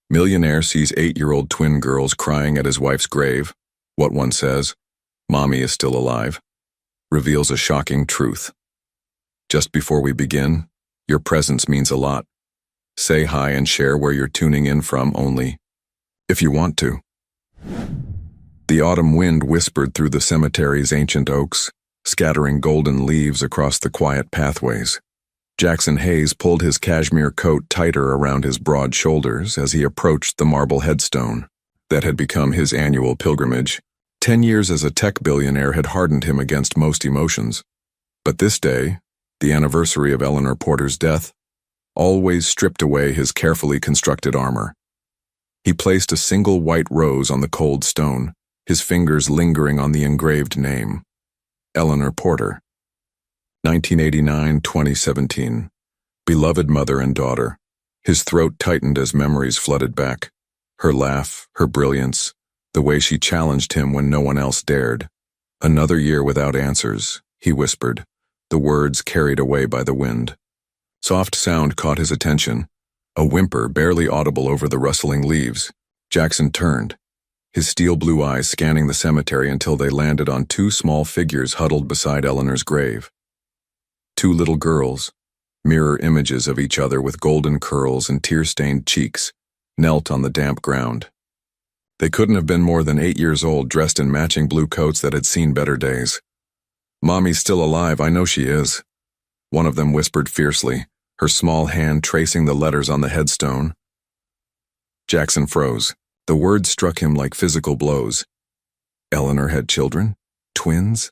Millionaire sees 8-year-old twin girls crying at his wife's grave. What one says, "Mommy is still alive," reveals a shocking truth. Just before we begin, your presence means a lot. Say hi and share where you're tuning in from only if you want to. The autumn wind whispered through the cemetery's ancient oaks, scattering golden leaves across the quiet pathways. Jackson Hayes pulled his cashmere coat tighter around his broad shoulders as he approached the marble headstone that had become his annual pilgrimage. 10 years as a tech billionaire had hardened him against most emotions. But this day, the anniversary of Eleanor Porter's death, always stripped away his carefully constructed armor. He placed a single white rose on the cold stone, his fingers lingering on the engraved name, Eleanor Porter. 1989-2017. Beloved mother and daughter. His throat tightened as memories flooded back. Her laugh, her brilliance, the way she challenged him when no one else dared. "Another year without answers," he whispered, the words carried away by the wind. Soft sound caught his attention, a whimper barely audible over the rustling leaves. Jackson turned, his steel blue eyes scanning the cemetery until they landed on two small figures huddled beside Eleanor's grave. Two little girls, mirror images of each other with golden curls and tear-stained cheeks, knelt on the damp ground. They couldn't have been more than 8 years old, dressed in matching blue coats that had seen better days. "Mommy's still alive, I know she is," one of them whispered fiercely, her small hand tracing the letters on the headstone. Jackson froze. The words struck him like physical blows. Eleanor had children? Twins?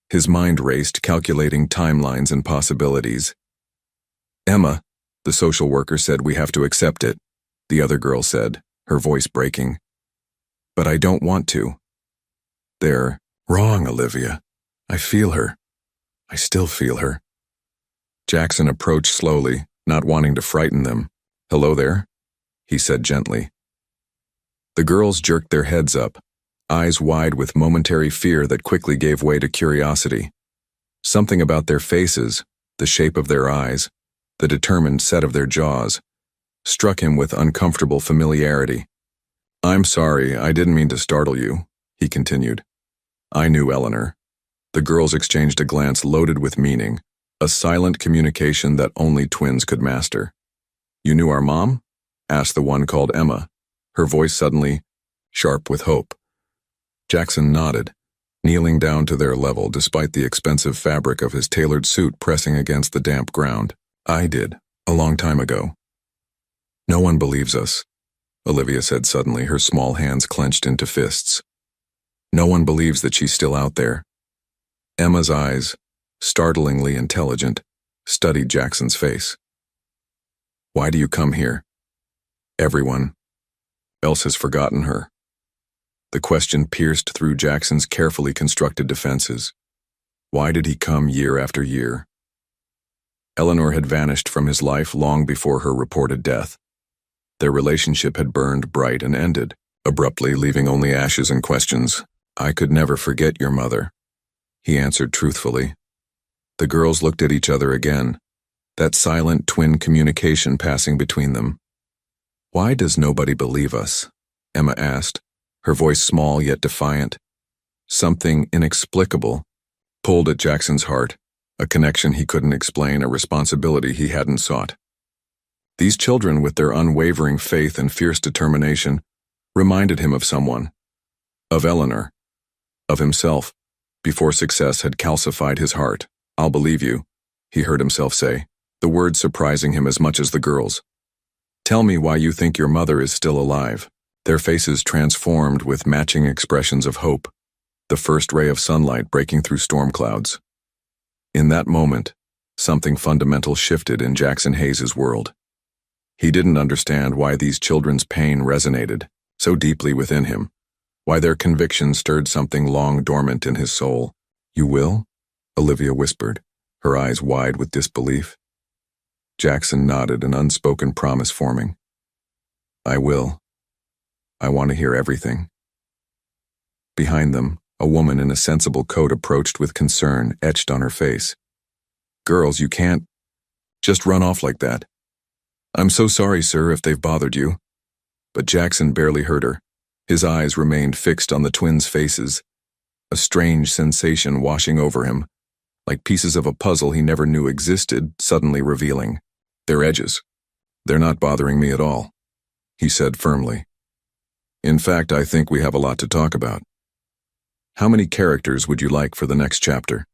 His mind raced, calculating timelines and possibilities. "Emma," the social worker said, "we have to accept it," the other girl said, her voice breaking. "But I don't want to." "They're wrong, Olivia. I feel her. I still feel her." Jackson approached slowly, not wanting to frighten them. "Hello there," he said gently. The girls jerked their heads up, eyes wide with momentary fear that quickly gave way to curiosity. Something about their faces, the shape of their eyes, the determined set of their jaws, struck him with uncomfortable familiarity. "I'm sorry, I didn't mean to startle you," he continued. "I knew Eleanor." The girls exchanged a glance loaded with meaning, a silent communication that only twins could master. "You knew our mom?" asked the one called Emma, her voice suddenly sharp with hope. Jackson nodded, kneeling down to their level despite the expensive fabric of his tailored suit pressing against the damp ground. "I did, a long time ago." "No one believes us," Olivia said suddenly, her small hands clenched into fists. "No one believes that she's still out there." Emma's eyes, startlingly intelligent, studied Jackson's face. "Why do you come here? Everyone else has forgotten her." The question pierced through Jackson's carefully constructed defenses. Why did he come year after year? Eleanor had vanished from his life long before her reported death. Their relationship had burned bright and ended, abruptly leaving only ashes and questions. "I could never forget your mother," he answered truthfully. The girls looked at each other again, that silent twin communication passing between them. "Why does nobody believe us?" Emma asked, her voice small yet defiant. Something inexplicable pulled at Jackson's heart, a connection he couldn't explain, a responsibility he hadn't sought. These children, with their unwavering faith and fierce determination, reminded him of someone, of Eleanor, of himself, before success had calcified his heart. "I'll believe you," he heard himself say, the words surprising him as much as the girls. "Tell me why you think your mother is still alive." Their faces transformed with matching expressions of hope, the first ray of sunlight breaking through storm clouds. In that moment, something fundamental shifted in Jackson Hayes' world. He didn't understand why these children's pain resonated so deeply within him, why their conviction stirred something long dormant in his soul. "You will?" Olivia whispered, her eyes wide with disbelief. Jackson nodded, an unspoken promise forming. "I will. I want to hear everything." Behind them, a woman in a sensible coat approached with concern etched on her face. "Girls, you can't just run off like that." "I'm so sorry, sir, if they've bothered you." but Jackson barely heard her. His eyes remained fixed on the twins' faces, a strange sensation washing over him, like pieces of a puzzle he never knew existed, suddenly revealing. Their edges. They're not bothering me at all, he said firmly. In fact, I think we have a lot to talk about. How many characters would you like for the next chapter?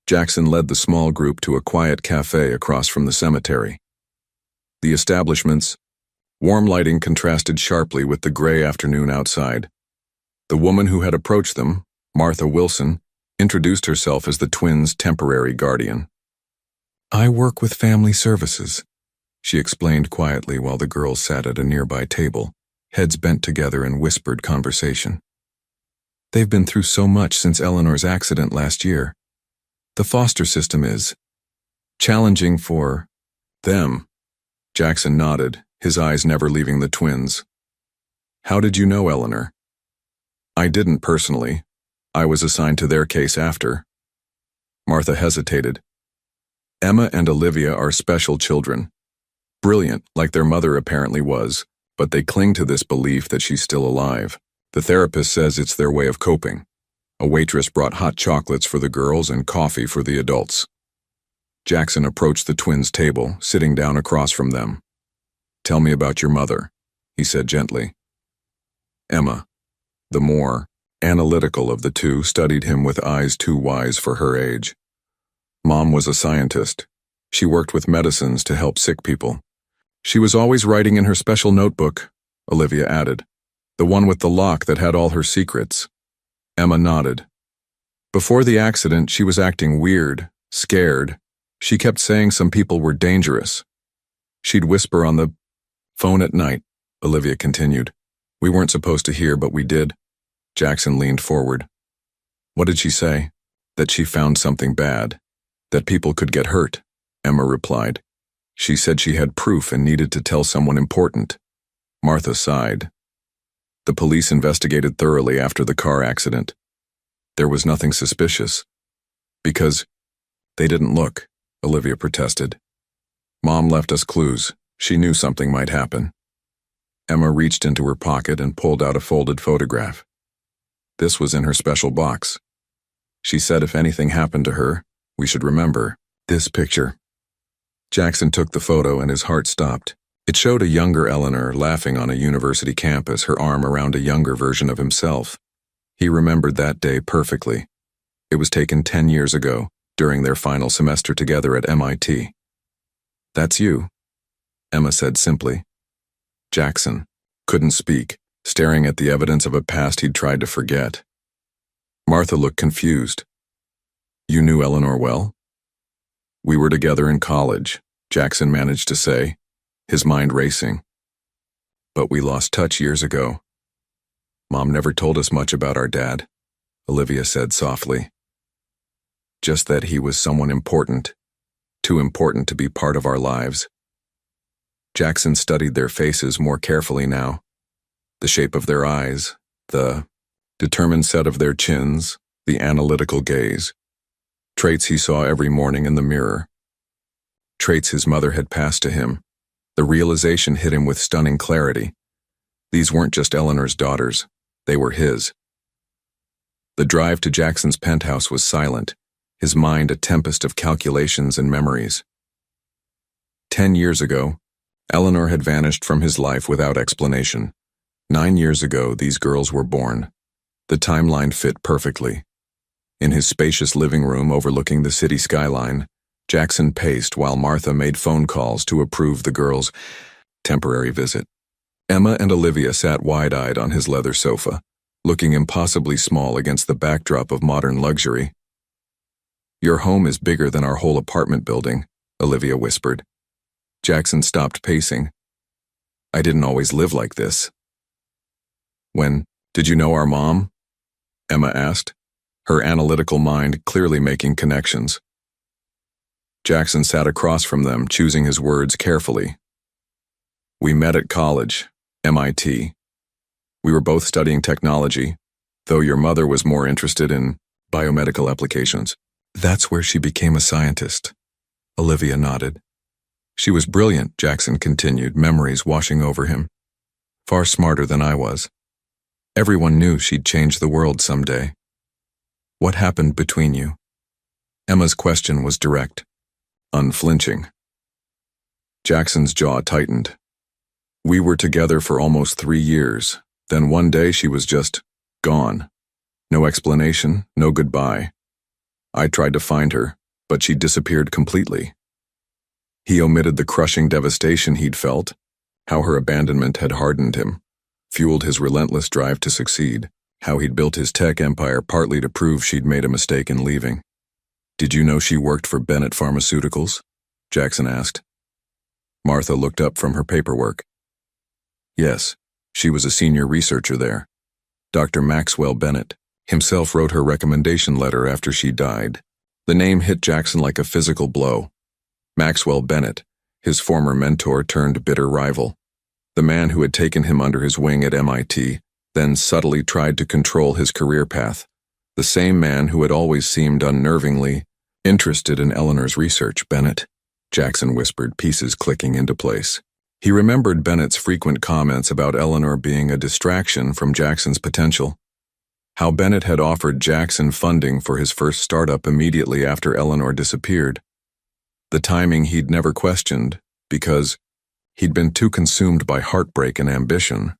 Jackson led the small group to a quiet cafe across from the cemetery. The establishment's warm lighting contrasted sharply with the gray afternoon outside. The woman who had approached them, Martha Wilson, introduced herself as the twins' temporary guardian. I work with family services, she explained quietly while the girls sat at a nearby table, heads bent together in whispered conversation. They've been through so much since Eleanor's accident last year. The foster system is challenging for them. Jackson nodded, his eyes never leaving the twins. How did you know Eleanor? I didn't personally. I was assigned to their case after. Martha hesitated. Emma and Olivia are special children. Brilliant, like their mother apparently was, but they cling to this belief that she's still alive. The therapist says it's their way of coping. A waitress brought hot chocolates for the girls and coffee for the adults. Jackson approached the twins' table, sitting down across from them. Tell me about your mother, he said gently. Emma, the more analytical of the two, studied him with eyes too wise for her age. Mom was a scientist. She worked with medicines to help sick people. She was always writing in her special notebook, Olivia added, the one with the lock that had all her secrets. Emma nodded. Before the accident, she was acting weird, scared. She kept saying some people were dangerous. She'd whisper on the phone at night, Olivia continued. We weren't supposed to hear, but we did. Jackson leaned forward. What did she say? That she found something bad. That people could get hurt, Emma replied. She said she had proof and needed to tell someone important. Martha sighed. The police investigated thoroughly after the car accident. There was nothing suspicious. Because they didn't look, Olivia protested. Mom left us clues. She knew something might happen. Emma reached into her pocket and pulled out a folded photograph. This was in her special box. She said if anything happened to her, we should remember this picture. Jackson took the photo and his heart stopped. It showed a younger Eleanor laughing on a university campus, her arm around a younger version of himself. He remembered that day perfectly. It was taken 10 years ago, during their final semester together at MIT. That's you, Emma said simply. Jackson couldn't speak, staring at the evidence of a past he'd tried to forget. Martha looked confused. You knew Eleanor well? We were together in college, Jackson managed to say, his mind racing. But we lost touch years ago. Mom never told us much about our dad, Olivia said softly. Just that he was someone important, too important to be part of our lives. Jackson studied their faces more carefully now. The shape of their eyes, the determined set of their chins, the analytical gaze. Traits he saw every morning in the mirror. Traits his mother had passed to him. The realization hit him with stunning clarity. These weren't just Eleanor's daughters, they were his. The drive to Jackson's penthouse was silent, his mind a tempest of calculations and memories. 10 years ago, Eleanor had vanished from his life without explanation. 9 years ago, these girls were born. The timeline fit perfectly. In his spacious living room overlooking the city skyline, Jackson paced while Martha made phone calls to approve the girls' temporary visit. Emma and Olivia sat wide-eyed on his leather sofa, looking impossibly small against the backdrop of modern luxury. Your home is bigger than our whole apartment building, Olivia whispered. Jackson stopped pacing. I didn't always live like this. When did you know our mom? Emma asked, her analytical mind clearly making connections. Jackson sat across from them, choosing his words carefully. We met at college, MIT. We were both studying technology, though your mother was more interested in biomedical applications. That's where she became a scientist. Olivia nodded. She was brilliant, Jackson continued, memories washing over him. far smarter than I was. Everyone knew she'd change the world someday. What happened between you? Emma's question was direct, unflinching. Jackson's jaw tightened. We were together for almost 3 years. Then one day she was just gone. No explanation, no goodbye. I tried to find her, but she disappeared completely. He omitted the crushing devastation he'd felt, how her abandonment had hardened him, fueled his relentless drive to succeed, how he'd built his tech empire partly to prove she'd made a mistake in leaving. Did you know she worked for Bennett Pharmaceuticals? Jackson asked. Martha looked up from her paperwork. Yes, she was a senior researcher there. Dr. Maxwell Bennett himself wrote her recommendation letter after she died. The name hit Jackson like a physical blow. Maxwell Bennett, his former mentor turned bitter rival. The man who had taken him under his wing at MIT, then subtly tried to control his career path. The same man who had always seemed unnervingly interested in Eleanor's research. Bennett, Jackson whispered, pieces clicking into place. He remembered Bennett's frequent comments about Eleanor being a distraction from Jackson's potential. How Bennett had offered Jackson funding for his first startup immediately after Eleanor disappeared. The timing he'd never questioned, because he'd been too consumed by heartbreak and ambition.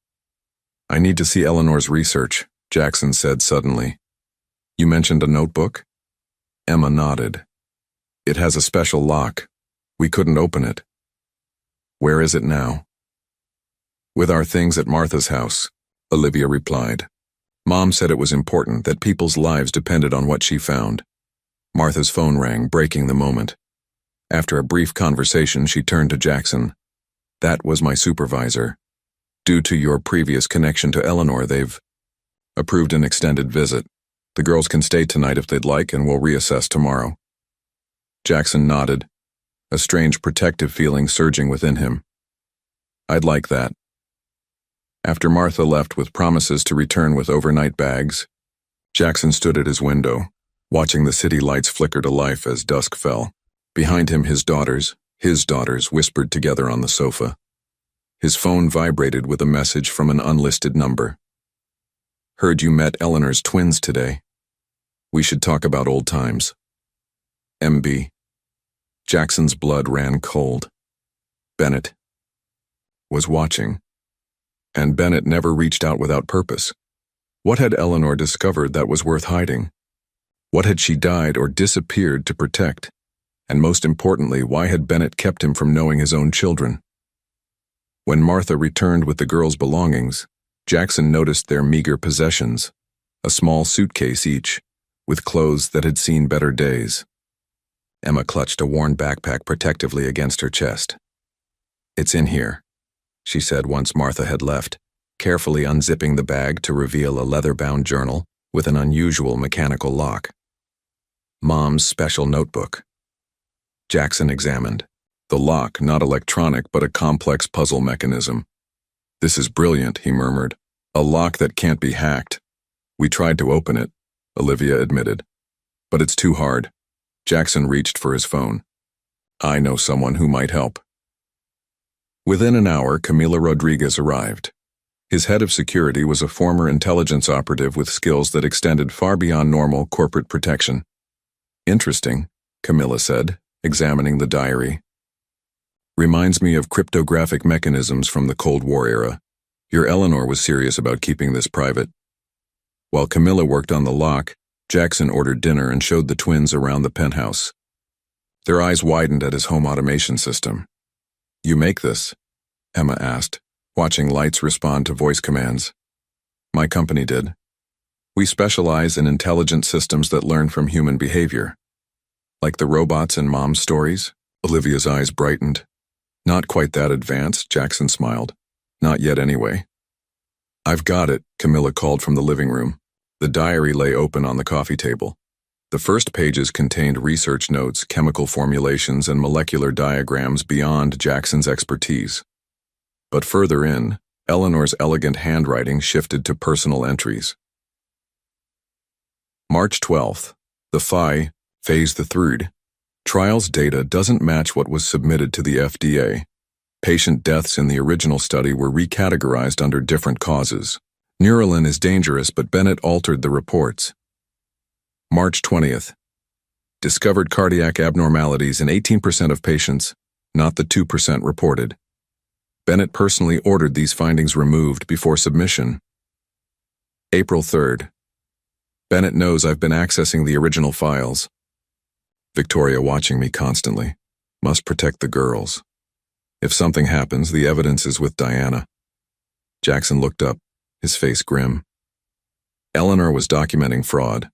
I need to see Eleanor's research, Jackson said suddenly. You mentioned a notebook? Emma nodded. It has a special lock. We couldn't open it. Where is it now? With our things at Martha's house, Olivia replied. Mom said it was important that people's lives depended on what she found. Martha's phone rang, breaking the moment. After a brief conversation, she turned to Jackson. That was my supervisor. Due to your previous connection to Eleanor, they've approved an extended visit. The girls can stay tonight if they'd like, and we'll reassess tomorrow. Jackson nodded, a strange protective feeling surging within him. I'd like that. After Martha left with promises to return with overnight bags, Jackson stood at his window, watching the city lights flicker to life as dusk fell. Behind him, his daughters, whispered together on the sofa. His phone vibrated with a message from an unlisted number. Heard you met Eleanor's twins today. We should talk about old times. MB. Jackson's blood ran cold. Bennett was watching, and Bennett never reached out without purpose. What had Eleanor discovered that was worth hiding? What had she died or disappeared to protect? And most importantly, why had Bennett kept him from knowing his own children? When Martha returned with the girls' belongings, Jackson noticed their meager possessions, a small suitcase each, with clothes that had seen better days. Emma clutched a worn backpack protectively against her chest. It's in here, she said once Martha had left, carefully unzipping the bag to reveal a leather-bound journal with an unusual mechanical lock. Mom's special notebook. Jackson examined. The lock, not electronic, but a complex puzzle mechanism. This is brilliant, he murmured. A lock that can't be hacked. We tried to open it, Olivia admitted. But it's too hard. Jackson reached for his phone. I know someone who might help. Within an hour, Camila Rodriguez arrived. His head of security was a former intelligence operative with skills that extended far beyond normal corporate protection. Interesting, Camila said, examining the diary. Reminds me of cryptographic mechanisms from the Cold War era. Your Eleanor was serious about keeping this private. While Camilla worked on the lock, Jackson ordered dinner and showed the twins around the penthouse. Their eyes widened at his home automation system. You make this? Emma asked, watching lights respond to voice commands. My company did. We specialize in intelligent systems that learn from human behavior. Like the robots in Mom's stories? Olivia's eyes brightened. Not quite that advanced, Jackson smiled. Not yet anyway. I've got it, Camilla called from the living room. The diary lay open on the coffee table. The first pages contained research notes, chemical formulations, and molecular diagrams beyond Jackson's expertise. But further in, Eleanor's elegant handwriting shifted to personal entries. March 12th. The phase the 3rd. Trials data doesn't match what was submitted to the FDA. Patient deaths in the original study were recategorized under different causes. Neuralin is dangerous, but Bennett altered the reports. March 20th. Discovered cardiac abnormalities in 18% of patients, not the 2% reported. Bennett personally ordered these findings removed before submission. April 3rd. Bennett knows I've been accessing the original files. Victoria watching me constantly. Must protect the girls. If something happens, the evidence is with Diana. Jackson looked up, his face grim. Eleanor was documenting fraud.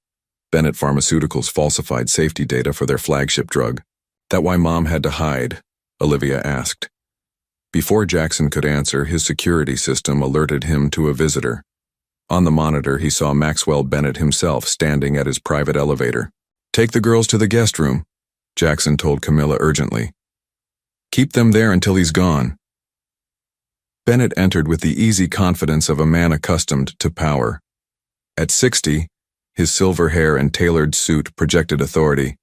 Bennett Pharmaceuticals falsified safety data for their flagship drug. That why Mom had to hide? Olivia asked. Before Jackson could answer, his security system alerted him to a visitor. On the monitor, he saw Maxwell Bennett himself standing at his private elevator. Take the girls to the guest room, Jackson told Camilla urgently. Keep them there until he's gone. Bennett entered with the easy confidence of a man accustomed to power. At 60, his silver hair and tailored suit projected authority,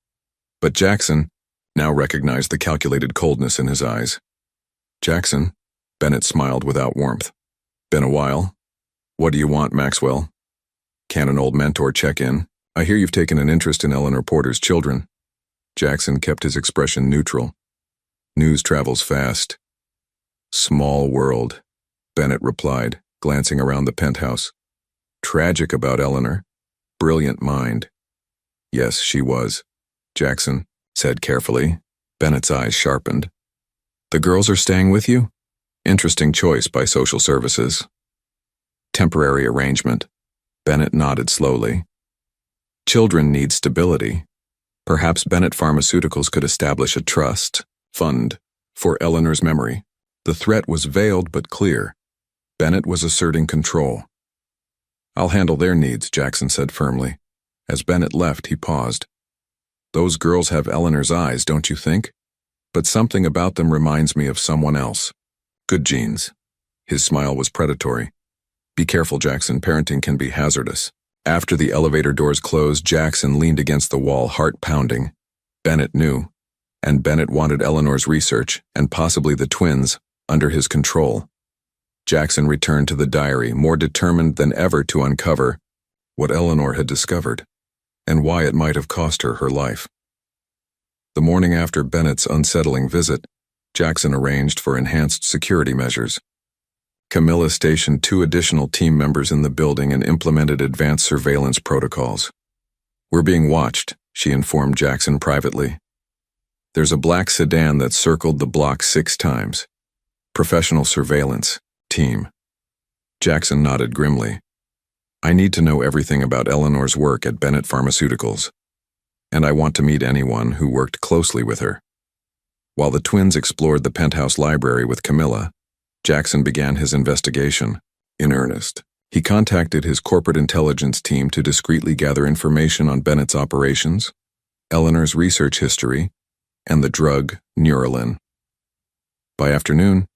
but Jackson now recognized the calculated coldness in his eyes. Jackson, Bennett smiled without warmth. Been a while. What do you want, Maxwell? Can an old mentor check in? I hear you've taken an interest in Eleanor Porter's children. Jackson kept his expression neutral. News travels fast. Small world, Bennett replied, glancing around the penthouse. Tragic about Eleanor. Brilliant mind. Yes, she was, Jackson said carefully. Bennett's eyes sharpened. The girls are staying with you? Interesting choice by social services. Temporary arrangement. Bennett nodded slowly. Children need stability. Perhaps Bennett Pharmaceuticals could establish a trust fund for Eleanor's memory. The threat was veiled but clear. Bennett was asserting control. I'll handle their needs, Jackson said firmly. As Bennett left, he paused. Those girls have Eleanor's eyes, don't you think? But something about them reminds me of someone else. Good genes. His smile was predatory. Be careful, Jackson. Parenting can be hazardous. After the elevator doors closed, Jackson leaned against the wall, heart pounding. Bennett knew. And Bennett wanted Eleanor's research, and possibly the twins, under his control. Jackson returned to the diary, more determined than ever to uncover what Eleanor had discovered, and why it might have cost her her life. The morning after Bennett's unsettling visit, Jackson arranged for enhanced security measures. Camilla stationed 2 additional team members in the building and implemented advanced surveillance protocols. We're being watched, she informed Jackson privately. There's a black sedan that circled the block 6 times. Professional surveillance team. Jackson nodded grimly. I need to know everything about Eleanor's work at Bennett Pharmaceuticals, and I want to meet anyone who worked closely with her. While the twins explored the penthouse library with Camilla, Jackson began his investigation. In earnest, he contacted his corporate intelligence team to discreetly gather information on Bennett's operations, Eleanor's research history, and the drug Neuralin. By afternoon,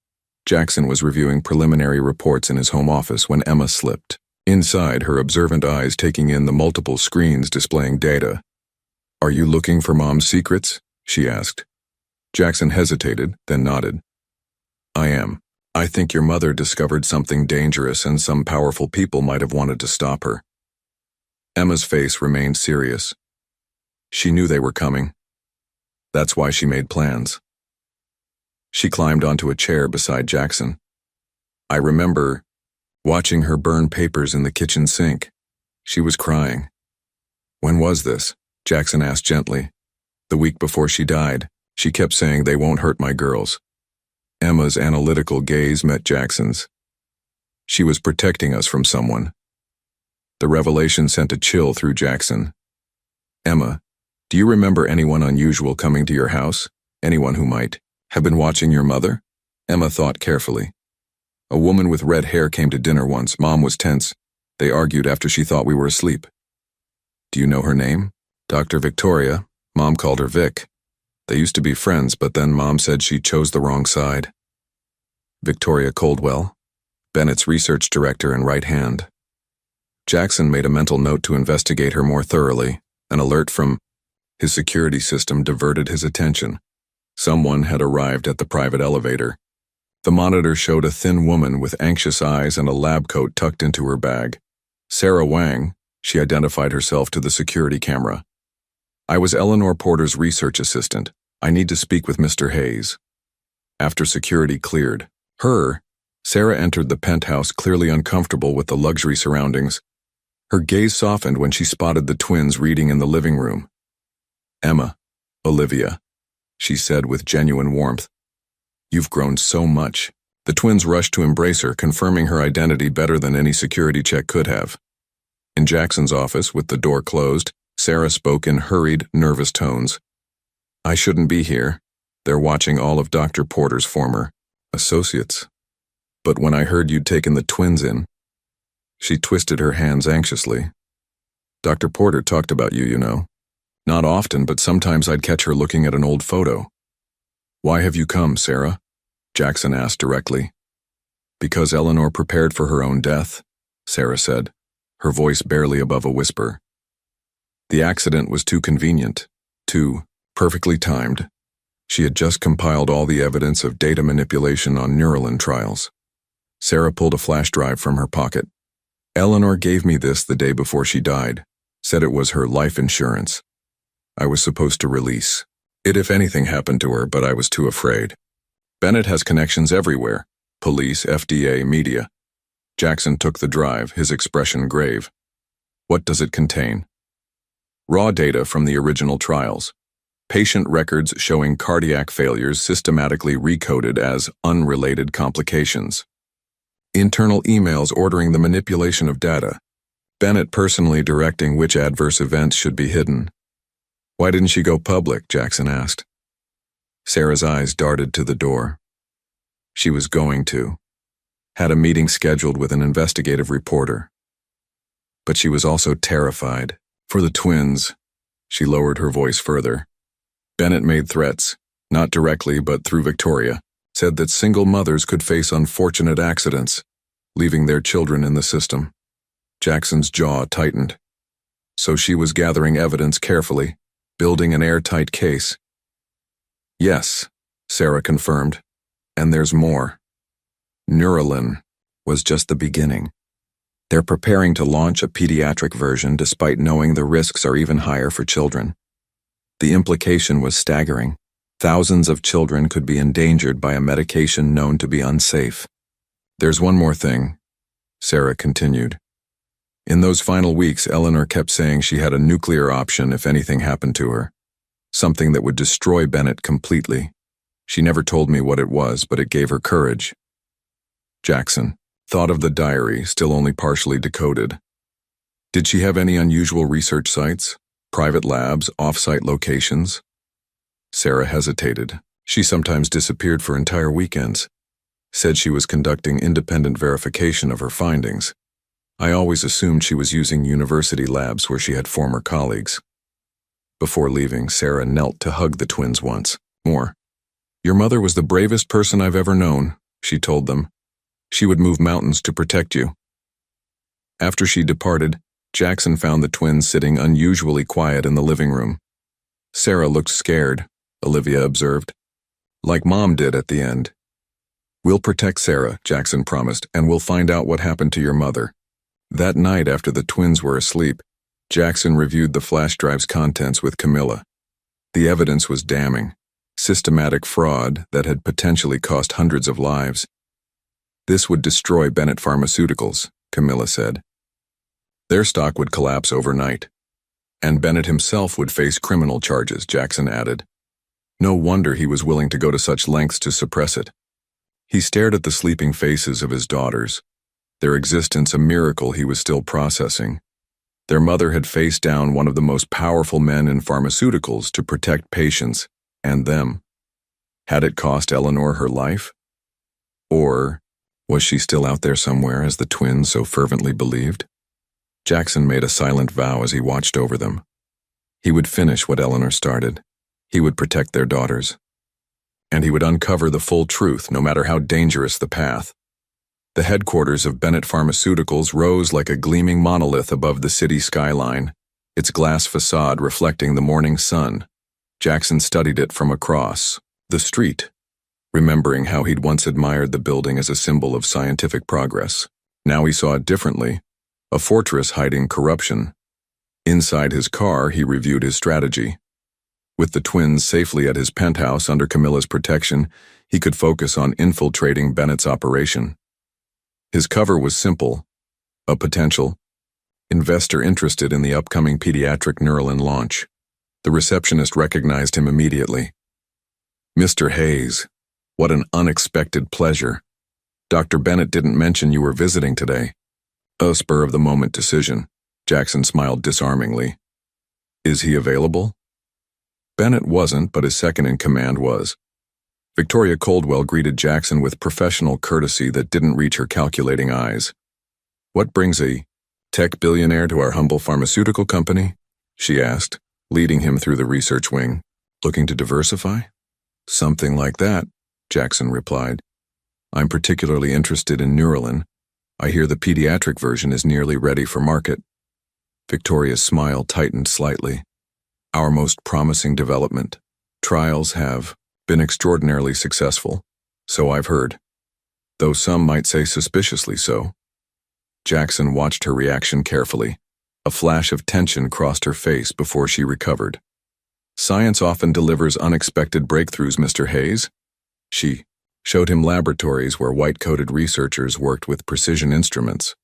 Jackson was reviewing preliminary reports in his home office when Emma slipped. Inside, her observant eyes taking in the multiple screens displaying data. Are you looking for Mom's secrets? She asked. Jackson hesitated, then nodded. I am. I think your mother discovered something dangerous and some powerful people might have wanted to stop her. Emma's face remained serious. She knew they were coming. That's why she made plans. She climbed onto a chair beside Jackson. I remember watching her burn papers in the kitchen sink. She was crying. When was this? Jackson asked gently. The week before she died. She kept saying they won't hurt my girls. Emma's analytical gaze met Jackson's. She was protecting us from someone. The revelation sent a chill through Jackson. Emma, do you remember anyone unusual coming to your house? Anyone who might have been watching your mother? Emma thought carefully. A woman with red hair came to dinner once. Mom was tense. They argued after she thought we were asleep. Do you know her name? Dr. Victoria. Mom called her Vic. They used to be friends, but then Mom said she chose the wrong side. Victoria Coldwell, Bennett's research director and right hand. Jackson made a mental note to investigate her more thoroughly. An alert from his security system diverted his attention. Someone had arrived at the private elevator. The monitor showed a thin woman with anxious eyes and a lab coat tucked into her bag. Sarah Wang, she identified herself to the security camera. I was Eleanor Porter's research assistant. I need to speak with Mr. Hayes. After security cleared Sarah entered the penthouse clearly uncomfortable with the luxury surroundings. Her gaze softened when she spotted the twins reading in the living room. Emma, Olivia, she said with genuine warmth. You've grown so much. The twins rushed to embrace her, confirming her identity better than any security check could have. In Jackson's office, with the door closed, Sarah spoke in hurried, nervous tones. I shouldn't be here. They're watching all of Dr. Porter's former associates. But when I heard you'd taken the twins in, she twisted her hands anxiously. Dr. Porter talked about you, you know. Not often, but sometimes I'd catch her looking at an old photo. Why have you come, Sarah? Jackson asked directly. Because Eleanor prepared for her own death, Sarah said, her voice barely above a whisper. The accident was too convenient, too perfectly timed. She had just compiled all the evidence of data manipulation on Neuralin trials. Sarah pulled a flash drive from her pocket. Eleanor gave me this the day before she died, said it was her life insurance. I was supposed to release it if anything happened to her, but I was too afraid. Bennett has connections everywhere, police, FDA, media. Jackson took the drive, his expression grave. What does it contain? Raw data from the original trials. Patient records showing cardiac failures systematically recoded as unrelated complications. Internal emails ordering the manipulation of data. Bennett personally directing which adverse events should be hidden. Why didn't she go public? Jackson asked. Sarah's eyes darted to the door. She was going to. Had a meeting scheduled with an investigative reporter. But she was also terrified. For the twins, she lowered her voice further. Bennett made threats, not directly but through Victoria, said that single mothers could face unfortunate accidents, leaving their children in the system. Jackson's jaw tightened. So she was gathering evidence carefully, building an airtight case. Yes, Sarah confirmed, and there's more. Neuralin was just the beginning. They're preparing to launch a pediatric version despite knowing the risks are even higher for children. The implication was staggering. Thousands of children could be endangered by a medication known to be unsafe. There's one more thing, Sarah continued. In those final weeks, Eleanor kept saying she had a nuclear option if anything happened to her. Something that would destroy Bennett completely. She never told me what it was, but it gave her courage. Jackson thought of the diary, still only partially decoded. Did she have any unusual research sites? Private labs, off-site locations? Sarah hesitated. She sometimes disappeared for entire weekends. Said she was conducting independent verification of her findings. I always assumed she was using university labs where she had former colleagues. Before leaving, Sarah knelt to hug the twins once more. Your mother was the bravest person I've ever known, she told them. She would move mountains to protect you. After she departed, Jackson found the twins sitting unusually quiet in the living room. Sarah looked scared, Olivia observed. Like Mom did at the end. We'll protect Sarah, Jackson promised, and we'll find out what happened to your mother. That night after the twins were asleep, Jackson reviewed the flash drive's contents with Camilla. The evidence was damning. Systematic fraud that had potentially cost hundreds of lives. This would destroy Bennett Pharmaceuticals, Camilla said. Their stock would collapse overnight. And Bennett himself would face criminal charges, Jackson added. No wonder he was willing to go to such lengths to suppress it. He stared at the sleeping faces of his daughters, their existence a miracle he was still processing. Their mother had faced down one of the most powerful men in pharmaceuticals to protect patients and them. Had it cost Eleanor her life? Or was she still out there somewhere, as the twins so fervently believed? Jackson made a silent vow as he watched over them. He would finish what Eleanor started. He would protect their daughters. And he would uncover the full truth, no matter how dangerous the path. The headquarters of Bennett Pharmaceuticals rose like a gleaming monolith above the city skyline, its glass facade reflecting the morning sun. Jackson studied it from across the street. remembering how he'd once admired the building as a symbol of scientific progress. Now he saw it differently, a fortress hiding corruption. Inside his car, he reviewed his strategy. With the twins safely at his penthouse under Camilla's protection, he could focus on infiltrating Bennett's operation. His cover was simple: a potential investor interested in the upcoming pediatric Neuralin launch. The receptionist recognized him immediately. "Mr. Hayes, what an unexpected pleasure. Dr. Bennett didn't mention you were visiting today." A spur-of-the-moment decision. Jackson smiled disarmingly. "Is he available?" Bennett wasn't, but his second-in-command was. Victoria Coldwell greeted Jackson with professional courtesy that didn't reach her calculating eyes. "What brings a tech billionaire to our humble pharmaceutical company?" she asked, leading him through the research wing. "Looking to diversify?" "Something like that," Jackson replied. "I'm particularly interested in Neuralin. I hear the pediatric version is nearly ready for market." Victoria's smile tightened slightly. "Our most promising development. Trials have been extraordinarily successful, so I've heard. Though some might say suspiciously so." Jackson watched her reaction carefully. A flash of tension crossed her face before she recovered. "Science often delivers unexpected breakthroughs, Mr. Hayes." She showed him laboratories where white-coated researchers worked with precision instruments.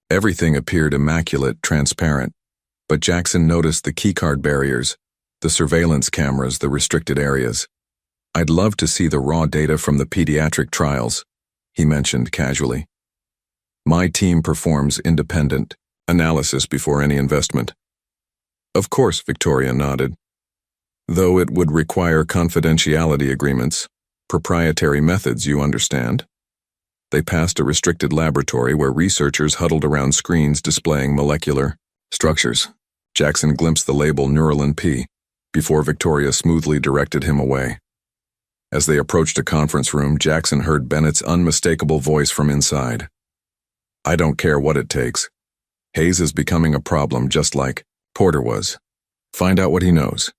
Everything appeared immaculate, transparent, but Jackson noticed the keycard barriers, the surveillance cameras, the restricted areas. "I'd love to see the raw data from the pediatric trials," he mentioned casually. "My team performs independent analysis before any investment." "Of course," Victoria nodded. "Though it would require confidentiality agreements, proprietary methods, you understand." They passed a restricted laboratory where researchers huddled around screens displaying molecular structures. Jackson glimpsed the label Neuralin P before Victoria smoothly directed him away. As they approached a conference room, Jackson heard Bennett's unmistakable voice from inside. "I don't care what it takes. Hayes is becoming a problem just like Porter was. Find out what he knows."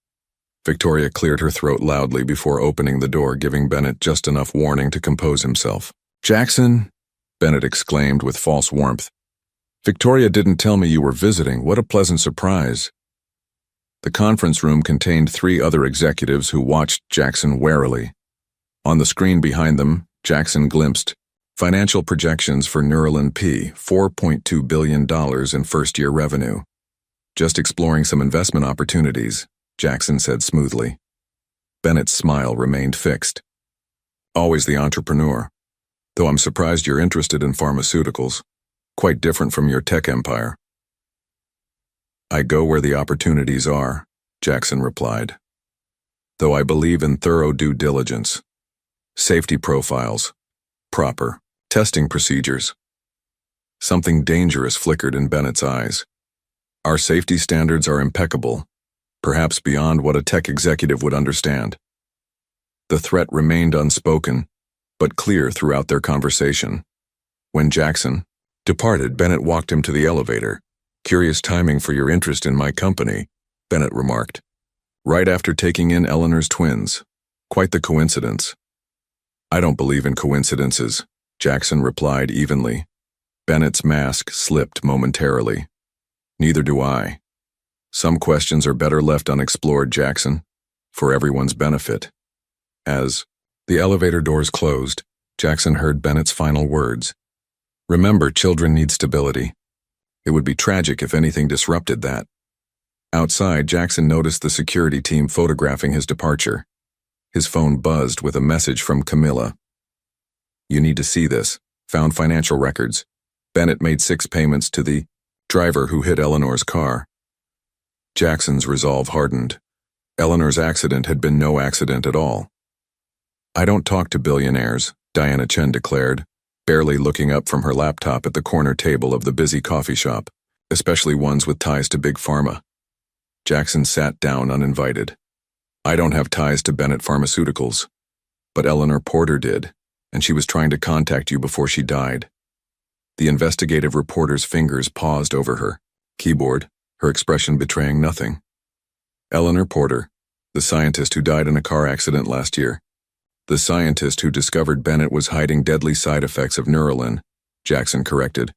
Victoria cleared her throat loudly before opening the door, giving Bennett just enough warning to compose himself. "Jackson," Bennett exclaimed with false warmth. "Victoria didn't tell me you were visiting. What a pleasant surprise." The conference room contained 3 other executives who watched Jackson warily. On the screen behind them, Jackson glimpsed financial projections for Neuralin P, $4.2 billion in first-year revenue. "Just exploring some investment opportunities," Jackson said smoothly. Bennett's smile remained fixed. "Always the entrepreneur. Though I'm surprised you're interested in pharmaceuticals. Quite different from your tech empire." "I go where the opportunities are," Jackson replied. "Though I believe in thorough due diligence. Safety profiles. Proper testing procedures." Something dangerous flickered in Bennett's eyes. "Our safety standards are impeccable, perhaps beyond what a tech executive would understand." The threat remained unspoken, but clear throughout their conversation. When Jackson departed, Bennett walked him to the elevator. "Curious timing for your interest in my company," Bennett remarked. "Right after taking in Eleanor's twins. Quite the coincidence." "I don't believe in coincidences," Jackson replied evenly. Bennett's mask slipped momentarily. "Neither do I. Some questions are better left unexplored, Jackson, for everyone's benefit." As the elevator doors closed, Jackson heard Bennett's final words. "Remember, children need stability. It would be tragic if anything disrupted that." Outside, Jackson noticed the security team photographing his departure. His phone buzzed with a message from Camilla. "You need to see this. Found financial records. Bennett made 6 payments to the driver who hit Eleanor's car." Jackson's resolve hardened. Eleanor's accident had been no accident at all. "I don't talk to billionaires," Diana Chen declared, barely looking up from her laptop at the corner table of the busy coffee shop, especially ones with ties to Big Pharma. Jackson sat down uninvited. "I don't have ties to Bennett Pharmaceuticals, but Eleanor Porter did, and she was trying to contact you before she died." The investigative reporter's fingers paused over her keyboard, her expression betraying nothing. "Eleanor Porter, the scientist who died in a car accident last year. The scientist who discovered Bennett was hiding deadly side effects of Neuralin, Jackson corrected.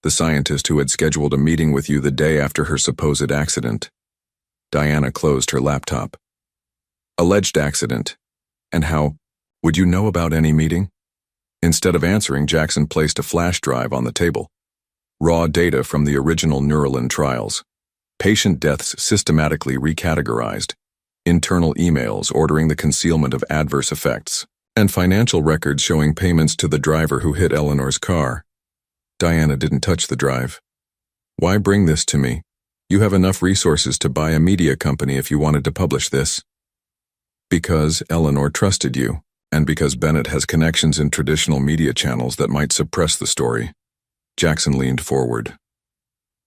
The scientist who had scheduled a meeting with you the day after her supposed accident. Diana closed her laptop. Alleged accident. And how? Would you know about any meeting? Instead of answering, Jackson placed a flash drive on the table. Raw data from the original Neuralin trials. Patient deaths systematically recategorized. Internal emails ordering the concealment of adverse effects. And financial records showing payments to the driver who hit Eleanor's car. Diana didn't touch the drive. Why bring this to me? You have enough resources to buy a media company if you wanted to publish this. Because Eleanor trusted you, and because Bennett has connections in traditional media channels that might suppress the story. Jackson leaned forward.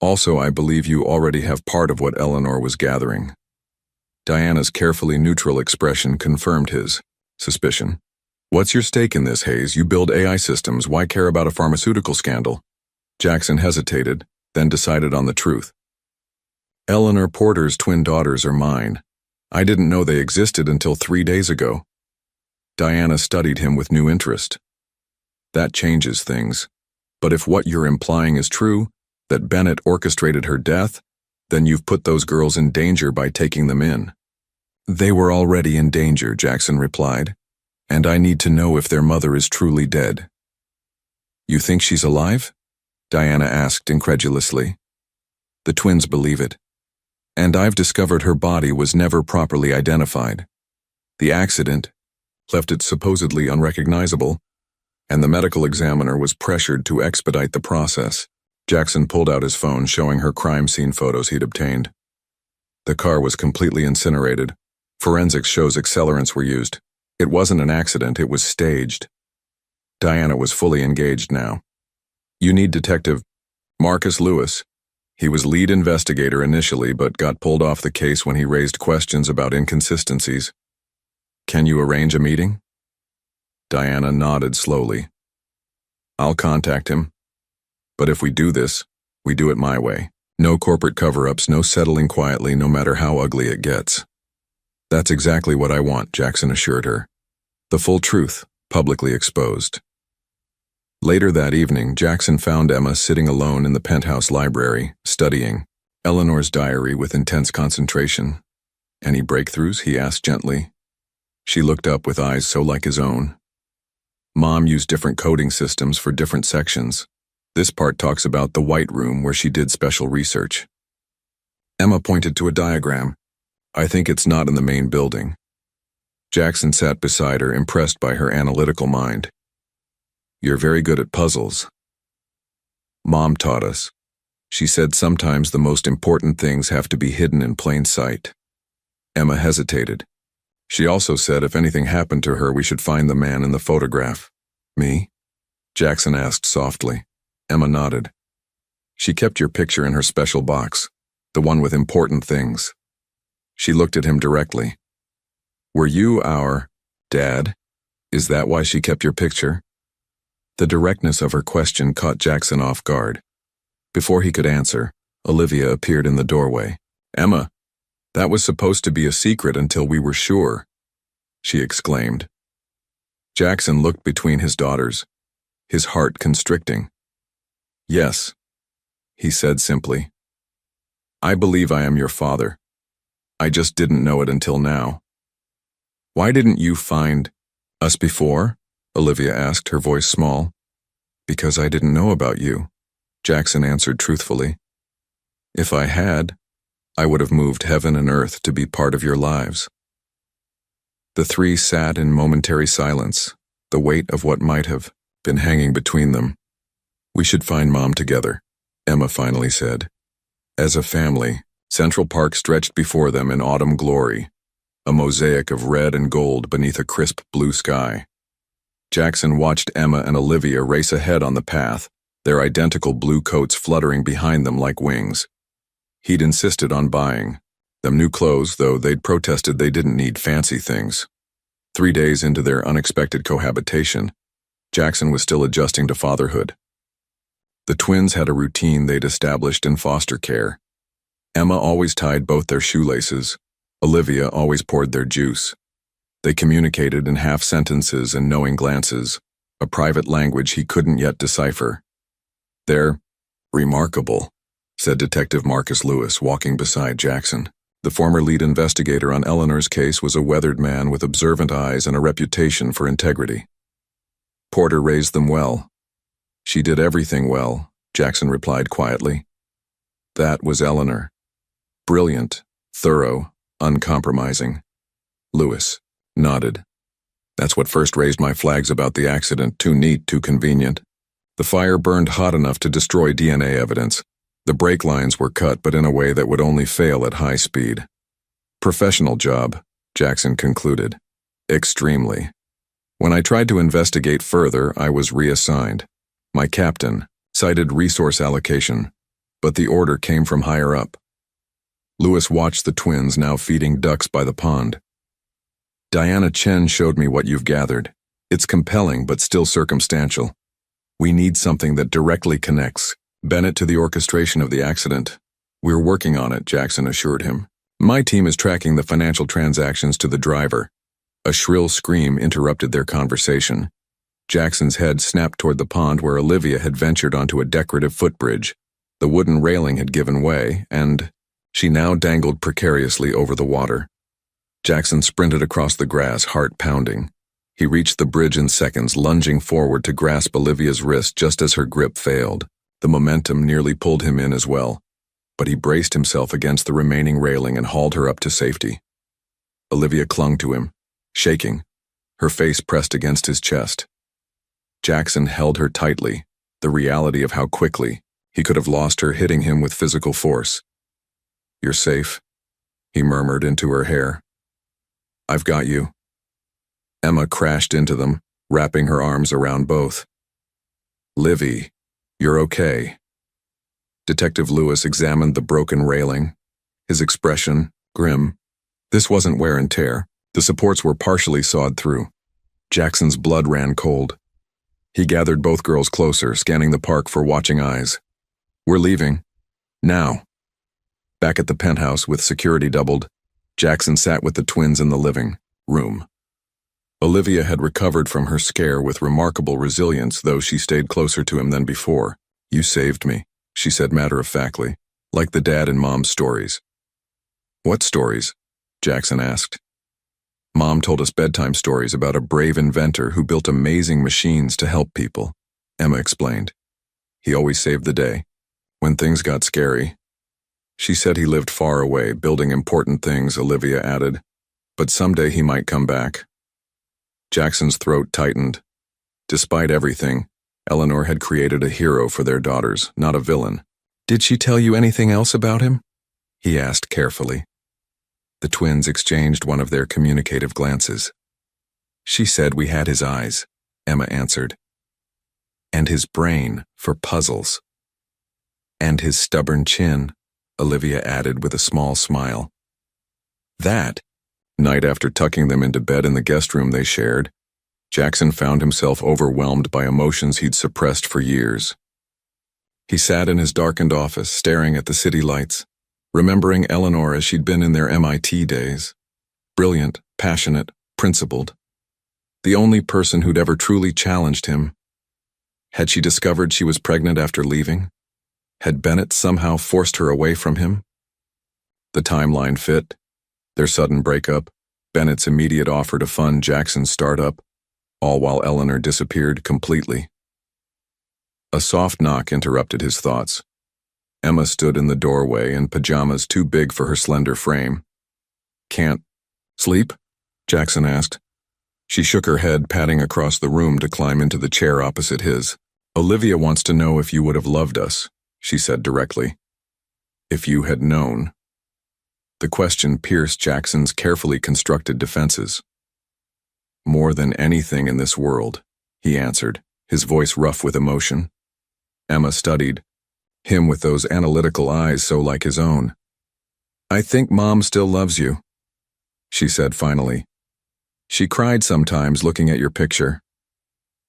Also, I believe you already have part of what Eleanor was gathering. Diana's carefully neutral expression confirmed his suspicion. What's your stake in this, Hayes? You build AI systems. Why care about a pharmaceutical scandal? Jackson hesitated, then decided on the truth. Eleanor Porter's twin daughters are mine. I didn't know they existed until 3 days ago. Diana studied him with new interest. That changes things. But if what you're implying is true, that Bennett orchestrated her death, then you've put those girls in danger by taking them in. They were already in danger, Jackson replied, and I need to know if their mother is truly dead. You think she's alive? Diana asked incredulously. The twins believe it. And I've discovered her body was never properly identified. The accident left it supposedly unrecognizable, and the medical examiner was pressured to expedite the process. Jackson pulled out his phone showing her crime scene photos he'd obtained. The car was completely incinerated. Forensics shows accelerants were used. It wasn't an accident, it was staged. Diana was fully engaged now. You need Detective Marcus Lewis. He was lead investigator initially, but got pulled off the case when he raised questions about inconsistencies. Can you arrange a meeting? Diana nodded slowly. I'll contact him. But if we do this, we do it my way. No corporate cover-ups, no settling quietly, no matter how ugly it gets. That's exactly what I want, Jackson assured her. The full truth, publicly exposed. Later that evening, Jackson found Emma sitting alone in the penthouse library, studying Eleanor's diary with intense concentration. Any breakthroughs? He asked gently. She looked up with eyes so like his own. Mom used different coding systems for different sections. This part talks about the White Room where she did special research. Emma pointed to a diagram. I think it's not in the main building. Jackson sat beside her, impressed by her analytical mind. You're very good at puzzles. Mom taught us. She said sometimes the most important things have to be hidden in plain sight. Emma hesitated. She also said if anything happened to her, we should find the man in the photograph. Me? Jackson asked softly. Emma nodded. She kept your picture in her special box, the one with important things. She looked at him directly. Were you our dad? Is that why she kept your picture? The directness of her question caught Jackson off guard. Before he could answer, Olivia appeared in the doorway. Emma, that was supposed to be a secret until we were sure, she exclaimed. Jackson looked between his daughters, his heart constricting. Yes, he said simply. I believe I am your father. I just didn't know it until now. Why didn't you find us before? Olivia asked, her voice small. Because I didn't know about you, Jackson answered truthfully. If I had, I would have moved heaven and earth to be part of your lives. The three sat in momentary silence, the weight of what might have been hanging between them. We should find Mom together, Emma finally said. As a family, Central Park stretched before them in autumn glory, a mosaic of red and gold beneath a crisp blue sky. Jackson watched Emma and Olivia race ahead on the path, their identical blue coats fluttering behind them like wings. He'd insisted on buying them new clothes, though they'd protested they didn't need fancy things. 3 days into their unexpected cohabitation, Jackson was still adjusting to fatherhood. The twins had a routine they'd established in foster care. Emma always tied both their shoelaces. Olivia always poured their juice. They communicated in half-sentences and knowing glances, a private language he couldn't yet decipher. "They're remarkable," said Detective Marcus Lewis, walking beside Jackson. The former lead investigator on Eleanor's case was a weathered man with observant eyes and a reputation for integrity. "Porter raised them well." "She did everything well," Jackson replied quietly. "That was Eleanor. Brilliant, thorough, uncompromising." Lewis nodded. "That's what first raised my flags about the accident. Too neat, too convenient. The fire burned hot enough to destroy DNA evidence. The brake lines were cut, but in a way that would only fail at high speed. Professional job," Jackson concluded. "Extremely. When I tried to investigate further, I was reassigned. My captain cited resource allocation, but the order came from higher up." Lewis watched the twins now feeding ducks by the pond. "Diana Chen showed me what you've gathered. It's compelling, but still circumstantial. We need something that directly connects Bennett to the orchestration of the accident." "We're working on it," Jackson assured him. "My team is tracking the financial transactions to the driver." A shrill scream interrupted their conversation. Jackson's head snapped toward the pond where Olivia had ventured onto a decorative footbridge. The wooden railing had given way, and she now dangled precariously over the water. Jackson sprinted across the grass, heart pounding. He reached the bridge in seconds, lunging forward to grasp Olivia's wrist just as her grip failed. The momentum nearly pulled him in as well, but he braced himself against the remaining railing and hauled her up to safety. Olivia clung to him, shaking, her face pressed against his chest. Jackson held her tightly, the reality of how quickly he could have lost her hitting him with physical force. "You're safe," he murmured into her hair. "I've got you." Emma crashed into them, wrapping her arms around both. "Livy, you're okay." Detective Lewis examined the broken railing, his expression grim. This wasn't wear and tear. The supports were partially sawed through. Jackson's blood ran cold. He gathered both girls closer, scanning the park for watching eyes. "We're leaving. Now." Back at the penthouse with security doubled, Jackson sat with the twins in the living room. Olivia had recovered from her scare with remarkable resilience, though she stayed closer to him than before. "You saved me," she said matter-of-factly, like the dad in Mom's stories. "What stories?" Jackson asked. "Mom told us bedtime stories about a brave inventor who built amazing machines to help people," Emma explained. "He always saved the day. When things got scary." "She said he lived far away, building important things," Olivia added. "But someday he might come back." Jackson's throat tightened. Despite everything, Eleanor had created a hero for their daughters, not a villain. "Did she tell you anything else about him?" he asked carefully. The twins exchanged one of their communicative glances. "She said we had his eyes," Emma answered. "And his brain for puzzles." "And his stubborn chin," Olivia added with a small smile. That night, after tucking them into bed in the guest room they shared, Jackson found himself overwhelmed by emotions he'd suppressed for years. He sat in his darkened office, staring at the city lights, remembering Eleanor as she'd been in their MIT days. Brilliant, passionate, principled. The only person who'd ever truly challenged him. Had she discovered she was pregnant after leaving? Had Bennett somehow forced her away from him? The timeline fit. Their sudden breakup, Bennett's immediate offer to fund Jackson's startup, all while Eleanor disappeared completely. A soft knock interrupted his thoughts. Emma stood in the doorway in pajamas too big for her slender frame. "Can't sleep?" Jackson asked. She shook her head, patting across the room to climb into the chair opposite his. "Olivia wants to know if you would have loved us," she said directly. "If you had known." The question pierced Jackson's carefully constructed defenses. "More than anything in this world," he answered, his voice rough with emotion. Emma studied him with those analytical eyes so like his own. "I think Mom still loves you," she said finally. "She cried sometimes looking at your picture."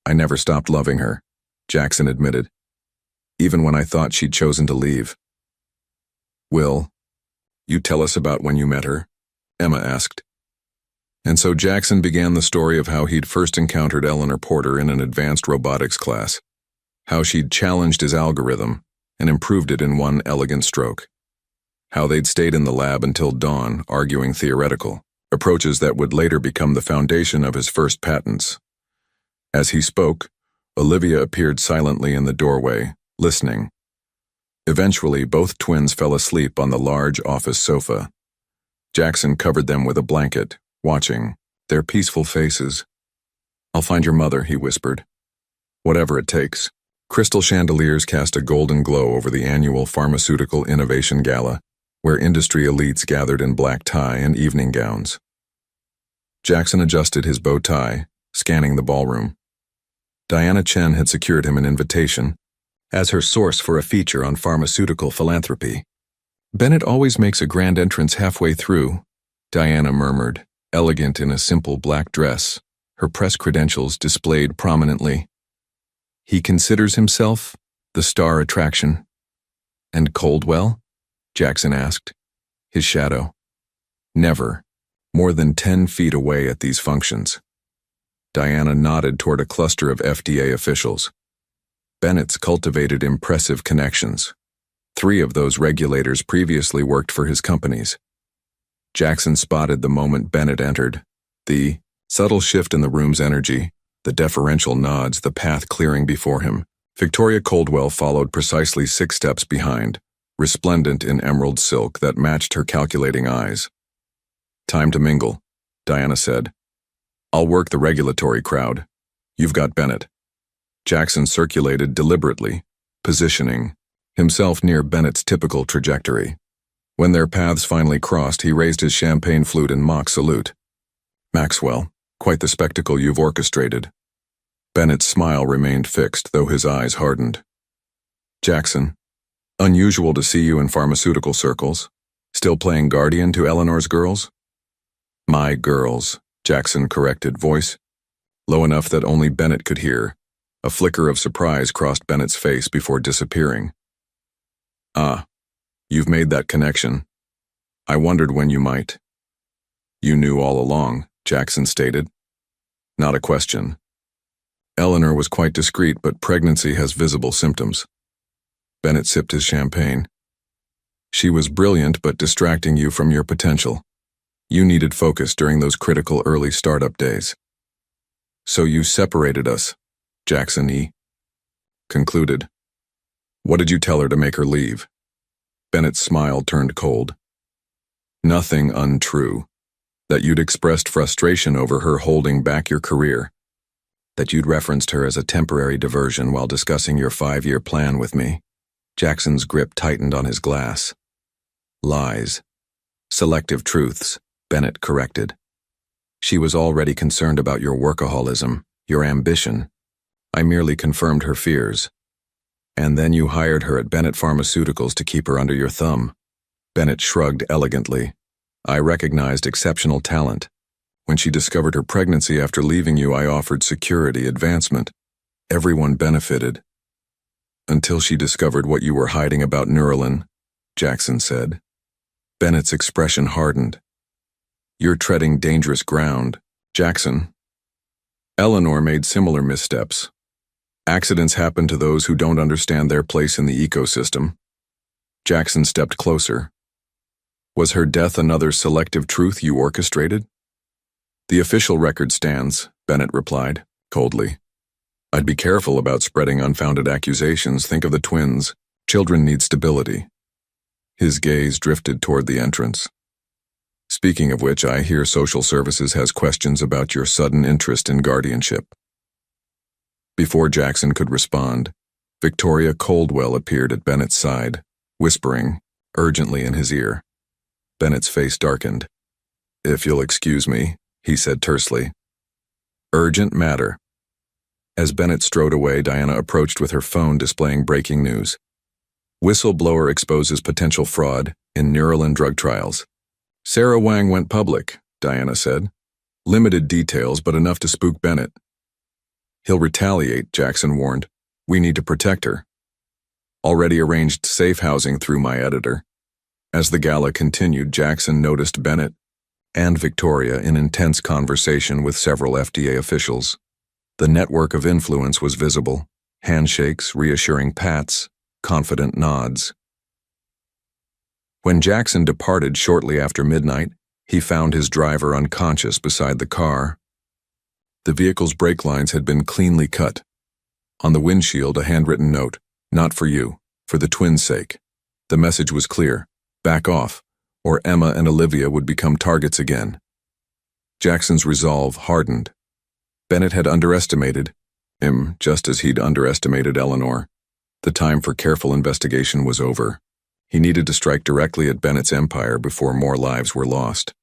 "I never stopped loving her," Jackson admitted, "even when I thought she'd chosen to leave." "Will you tell us about when you met her?" Emma asked. And so Jackson began the story of how he'd first encountered Eleanor Porter in an advanced robotics class, how she'd challenged his algorithm and improved it in one elegant stroke, how they'd stayed in the lab until dawn arguing theoretical approaches that would later become the foundation of his first patents. As he spoke, Olivia appeared silently in the doorway, listening. Eventually, both twins fell asleep on the large office sofa. Jackson covered them with a blanket, watching their peaceful faces. "I'll find your mother," he whispered. "Whatever it takes." Crystal chandeliers cast a golden glow over the annual Pharmaceutical Innovation Gala, where industry elites gathered in black tie and evening gowns. Jackson adjusted his bow tie, scanning the ballroom. Diana Chen had secured him an invitation as her source for a feature on pharmaceutical philanthropy. "Bennett always makes a grand entrance halfway through," Diana murmured, elegant in a simple black dress, her press credentials displayed prominently. "He considers himself the star attraction." "And Coldwell?" Jackson asked. "His shadow." "Never. More than 10 feet away at these functions." Diana nodded toward a cluster of FDA officials. Bennett's cultivated impressive connections. 3 of those regulators previously worked for his companies. Jackson spotted the moment Bennett entered. The subtle shift in the room's energy, the deferential nods, the path clearing before him. Victoria Coldwell followed precisely 6 steps behind, resplendent in emerald silk that matched her calculating eyes. "Time to mingle," Diana said. "I'll work the regulatory crowd. You've got Bennett." Jackson circulated deliberately, positioning himself near Bennett's typical trajectory. When their paths finally crossed, he raised his champagne flute in mock salute. "Maxwell, quite the spectacle you've orchestrated." Bennett's smile remained fixed, though his eyes hardened. "Jackson, unusual to see you in pharmaceutical circles. Still playing guardian to Eleanor's girls?" "My girls," Jackson corrected, voice low enough that only Bennett could hear. A flicker of surprise crossed Bennett's face before disappearing. "Ah, you've made that connection. I wondered when you might." "You knew all along," Jackson stated. "Not a question. Eleanor was quite discreet, but pregnancy has visible symptoms." Bennett sipped his champagne. "She was brilliant but distracting you from your potential. You needed focus during those critical early startup days. So you separated us," Jackson concluded. "What did you tell her to make her leave?" Bennett's smile turned cold. "Nothing untrue. That you'd expressed frustration over her holding back your career. That you'd referenced her as a temporary diversion while discussing your 5-year plan with me." Jackson's grip tightened on his glass. "Lies. Selective truths," Bennett corrected. "She was already concerned about your workaholism, your ambition. I merely confirmed her fears. And then you hired her at Bennett Pharmaceuticals to keep her under your thumb." Bennett shrugged elegantly. "I recognized exceptional talent. When she discovered her pregnancy after leaving you, I offered security, advancement. Everyone benefited. Until she discovered what you were hiding about Neuralin," Jackson said. Bennett's expression hardened. "You're treading dangerous ground, Jackson. Eleanor made similar missteps. Accidents happen to those who don't understand their place in the ecosystem." Jackson stepped closer. "Was her death another selective truth you orchestrated?" "The official record stands," Bennett replied, coldly. "I'd be careful about spreading unfounded accusations. Think of the twins. Children need stability." His gaze drifted toward the entrance. "Speaking of which, I hear social services has questions about your sudden interest in guardianship." Before Jackson could respond, Victoria Coldwell appeared at Bennett's side, whispering urgently in his ear. Bennett's face darkened. "If you'll excuse me," he said tersely. "Urgent matter." As Bennett strode away, Diana approached with her phone displaying breaking news. "Whistleblower exposes potential fraud in Neuralin drug trials." "Sarah Wang went public," Diana said. "Limited details, but enough to spook Bennett." "He'll retaliate," Jackson warned. "We need to protect her." "Already arranged safe housing through my editor." As the gala continued, Jackson noticed Bennett and Victoria in intense conversation with several FDA officials. The network of influence was visible: handshakes, reassuring pats, confident nods. When Jackson departed shortly after midnight, he found his driver unconscious beside the car. The vehicle's brake lines had been cleanly cut. On the windshield, a handwritten note: "Not for you, for the twins' sake." The message was clear: back off, or Emma and Olivia would become targets again. Jackson's resolve hardened. Bennett had underestimated him just as he'd underestimated Eleanor. The time for careful investigation was over. He needed to strike directly at Bennett's empire before more lives were lost.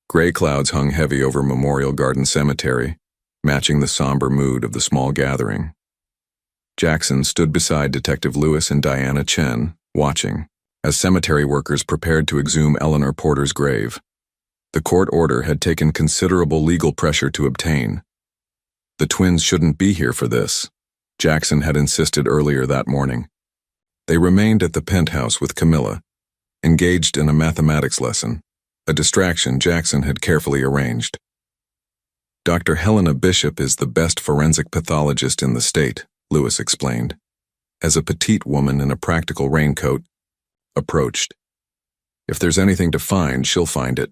Gray clouds hung heavy over Memorial Garden Cemetery, matching the somber mood of the small gathering. Jackson stood beside Detective Lewis and Diana Chen, watching, as cemetery workers prepared to exhume Eleanor Porter's grave. The court order had taken considerable legal pressure to obtain. The twins shouldn't be here for this, Jackson had insisted earlier that morning. They remained at the penthouse with Camilla, engaged in a mathematics lesson, a distraction Jackson had carefully arranged. Dr. Helena Bishop is the best forensic pathologist in the state, Lewis explained, as a petite woman in a practical raincoat approached. If there's anything to find, she'll find it.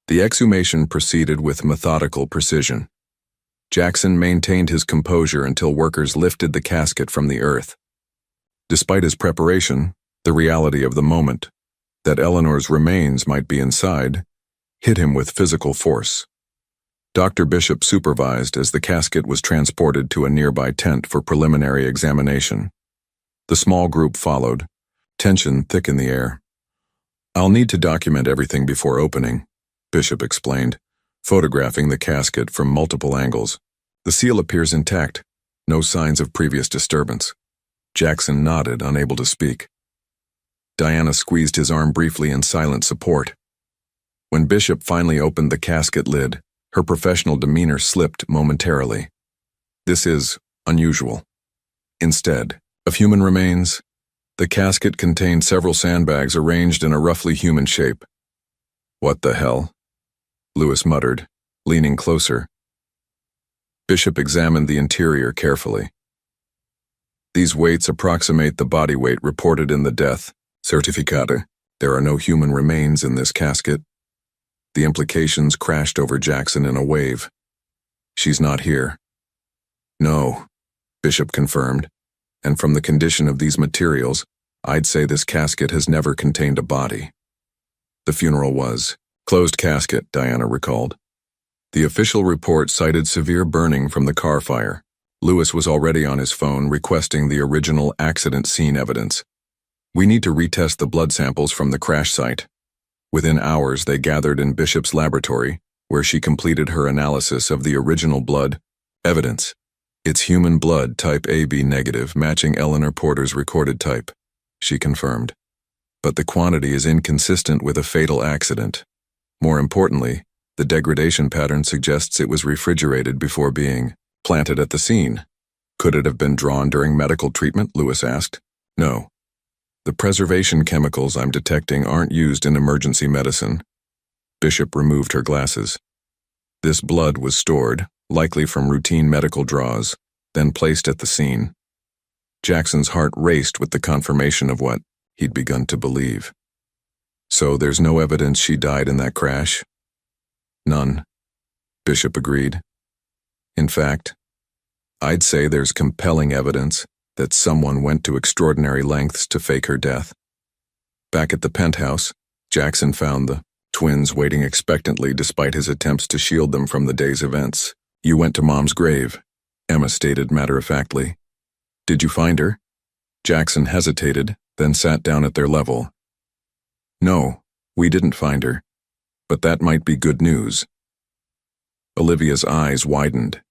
The exhumation proceeded with methodical precision. Jackson maintained his composure until workers lifted the casket from the earth. Despite his preparation, the reality of the moment, that Eleanor's remains might be inside, hit him with physical force. Dr. Bishop supervised as the casket was transported to a nearby tent for preliminary examination. The small group followed, tension thick in the air. "I'll need to document everything before opening," Bishop explained, photographing the casket from multiple angles. "The seal appears intact, no signs of previous disturbance." Jackson nodded, unable to speak. Diana squeezed his arm briefly in silent support. When Bishop finally opened the casket lid, her professional demeanor slipped momentarily. "This is unusual. Instead of human remains, the casket contained several sandbags arranged in a roughly human shape." "What the hell?" Lewis muttered, leaning closer. Bishop examined the interior carefully. "These weights approximate the body weight reported in the death certificate. There are no human remains in this casket." The implications crashed over Jackson in a wave. "She's not here." "No," Bishop confirmed, "and from the condition of these materials, I'd say this casket has never contained a body." The funeral was closed casket, Diana recalled. The official report cited severe burning from the car fire. Lewis was already on his phone requesting the original accident scene evidence. "We need to retest the blood samples from the crash site." Within hours, they gathered in Bishop's laboratory, where she completed her analysis of the original blood evidence. "It's human blood type AB negative, matching Eleanor Porter's recorded type," she confirmed. "But the quantity is inconsistent with a fatal accident. More importantly, the degradation pattern suggests it was refrigerated before being planted at the scene." "Could it have been drawn during medical treatment?" Lewis asked. "No. The preservation chemicals I'm detecting aren't used in emergency medicine." Bishop removed her glasses. "This blood was stored, likely from routine medical draws, then placed at the scene." Jackson's heart raced with the confirmation of what he'd begun to believe. "So there's no evidence she died in that crash?" "None," Bishop agreed. "In fact, I'd say there's compelling evidence that someone went to extraordinary lengths to fake her death." Back at the penthouse, Jackson found the twins waiting expectantly despite his attempts to shield them from the day's events. "You went to Mom's grave," Emma stated matter-of-factly. "Did you find her?" Jackson hesitated, then sat down at their level. "No, we didn't find her. But that might be good news." Olivia's eyes widened.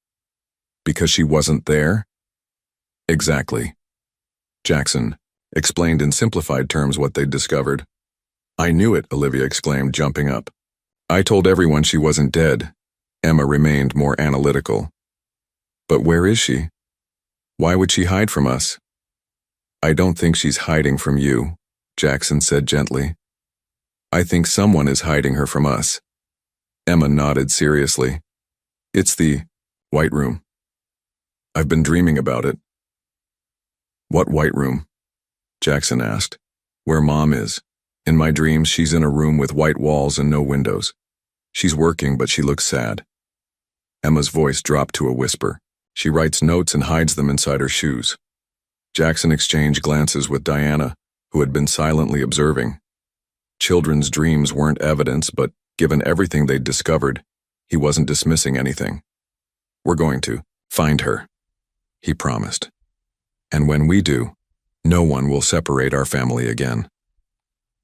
"Because she wasn't there?" "Exactly." Jackson explained in simplified terms what they'd discovered. "I knew it," Olivia exclaimed, jumping up. "I told everyone she wasn't dead." Emma remained more analytical. "But where is she? Why would she hide from us?" "I don't think she's hiding from you," Jackson said gently. "I think someone is hiding her from us." Emma nodded seriously. It's the White Room. I've been dreaming about it. What White Room? Jackson asked. Where Mom is. In my dreams, she's in a room with white walls and no windows. She's working, but she looks sad. Emma's voice dropped to a whisper. She writes notes and hides them inside her shoes. Jackson exchanged glances with Diana, who had been silently observing. Children's dreams weren't evidence, but given everything they'd discovered, he wasn't dismissing anything. We're going to find her, he promised. And when we do, no one will separate our family again.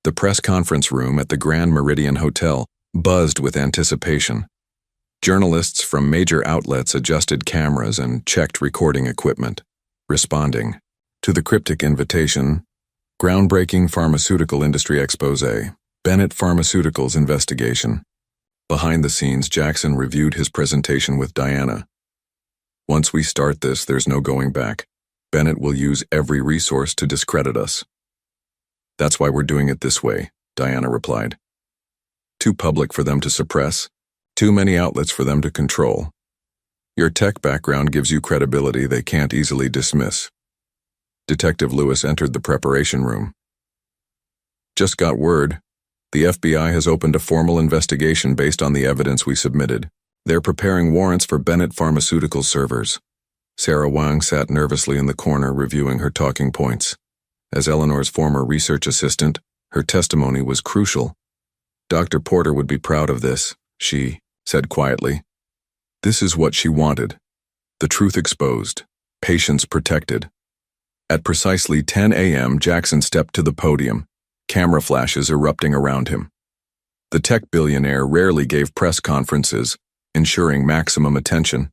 The press conference room at the Grand Meridian Hotel buzzed with anticipation. Journalists from major outlets adjusted cameras and checked recording equipment, responding to the cryptic invitation, Groundbreaking Pharmaceutical Industry Expose, Bennett Pharmaceuticals Investigation. Behind the scenes, Jackson reviewed his presentation with Diana. Once we start this, there's no going back. Bennett will use every resource to discredit us. That's why we're doing it this way, Diana replied. Too public for them to suppress, too many outlets for them to control. Your tech background gives you credibility they can't easily dismiss. Detective Lewis entered the preparation room. Just got word. The FBI has opened a formal investigation based on the evidence we submitted. They're preparing warrants for Bennett Pharmaceuticals servers. Sarah Wang sat nervously in the corner reviewing her talking points. As Eleanor's former research assistant, her testimony was crucial. Dr. Porter would be proud of this, she said quietly. This is what she wanted. The truth exposed, patients protected. At precisely 10 a.m., Jackson stepped to the podium, camera flashes erupting around him. The tech billionaire rarely gave press conferences, ensuring maximum attention.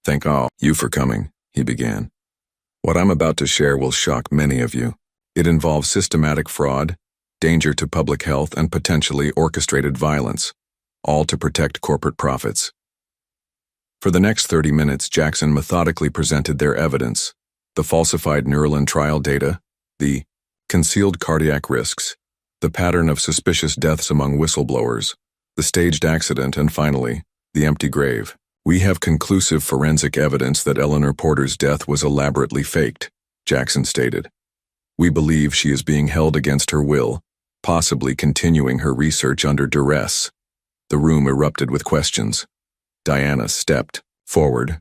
Thank all you for coming, he began. What I'm about to share will shock many of you. It involves systematic fraud, danger to public health, and potentially orchestrated violence, all to protect corporate profits. For the next 30 minutes, Jackson methodically presented their evidence, the falsified Neuralin trial data, the concealed cardiac risks, the pattern of suspicious deaths among whistleblowers, the staged accident, and finally, the empty grave. We have conclusive forensic evidence that Eleanor Porter's death was elaborately faked, Jackson stated. We believe she is being held against her will, possibly continuing her research under duress. The room erupted with questions. Diana stepped forward,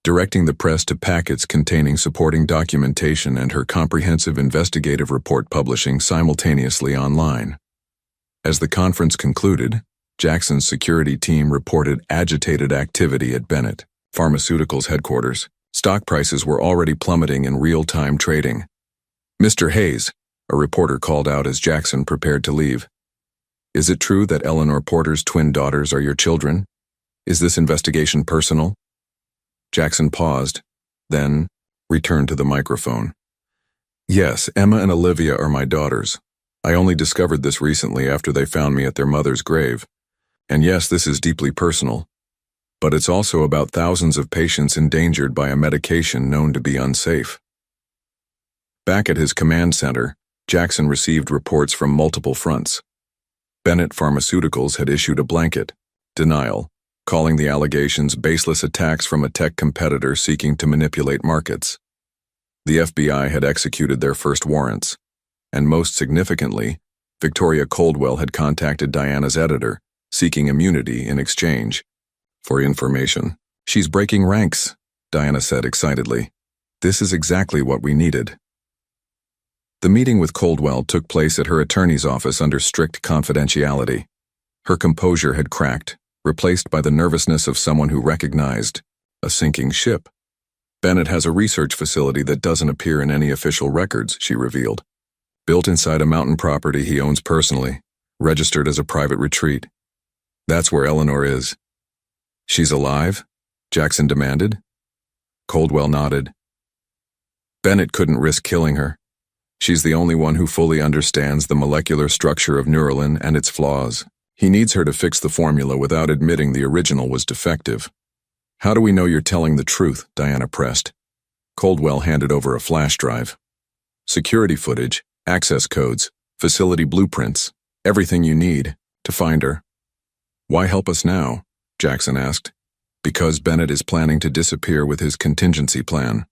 directing the press to packets containing supporting documentation and her comprehensive investigative report publishing simultaneously online. As the conference concluded, Jackson's security team reported agitated activity at Bennett Pharmaceuticals headquarters. Stock prices were already plummeting in real-time trading. Mr. Hayes, a reporter called out as Jackson prepared to leave. Is it true that Eleanor Porter's twin daughters are your children? Is this investigation personal? Jackson paused, then returned to the microphone. Yes, Emma and Olivia are my daughters. I only discovered this recently after they found me at their mother's grave. And yes, this is deeply personal. But it's also about thousands of patients endangered by a medication known to be unsafe. Back at his command center, Jackson received reports from multiple fronts. Bennett Pharmaceuticals had issued a blanket denial, calling the allegations baseless attacks from a tech competitor seeking to manipulate markets. The FBI had executed their first warrants, and most significantly, Victoria Coldwell had contacted Diana's editor, seeking immunity in exchange for information. She's breaking ranks, Diana said excitedly. This is exactly what we needed. The meeting with Coldwell took place at her attorney's office under strict confidentiality. Her composure had cracked, replaced by the nervousness of someone who recognized a sinking ship. Bennett has a research facility that doesn't appear in any official records, she revealed. Built inside a mountain property he owns personally, registered as a private retreat. That's where Eleanor is. She's alive? Jackson demanded. Coldwell nodded. Bennett couldn't risk killing her. She's the only one who fully understands the molecular structure of Neuralin and its flaws. He needs her to fix the formula without admitting the original was defective. How do we know you're telling the truth? Diana pressed. Coldwell handed over a flash drive. Security footage, access codes, facility blueprints, everything you need to find her. Why help us now? Jackson asked. Because Bennett is planning to disappear with his contingency plan,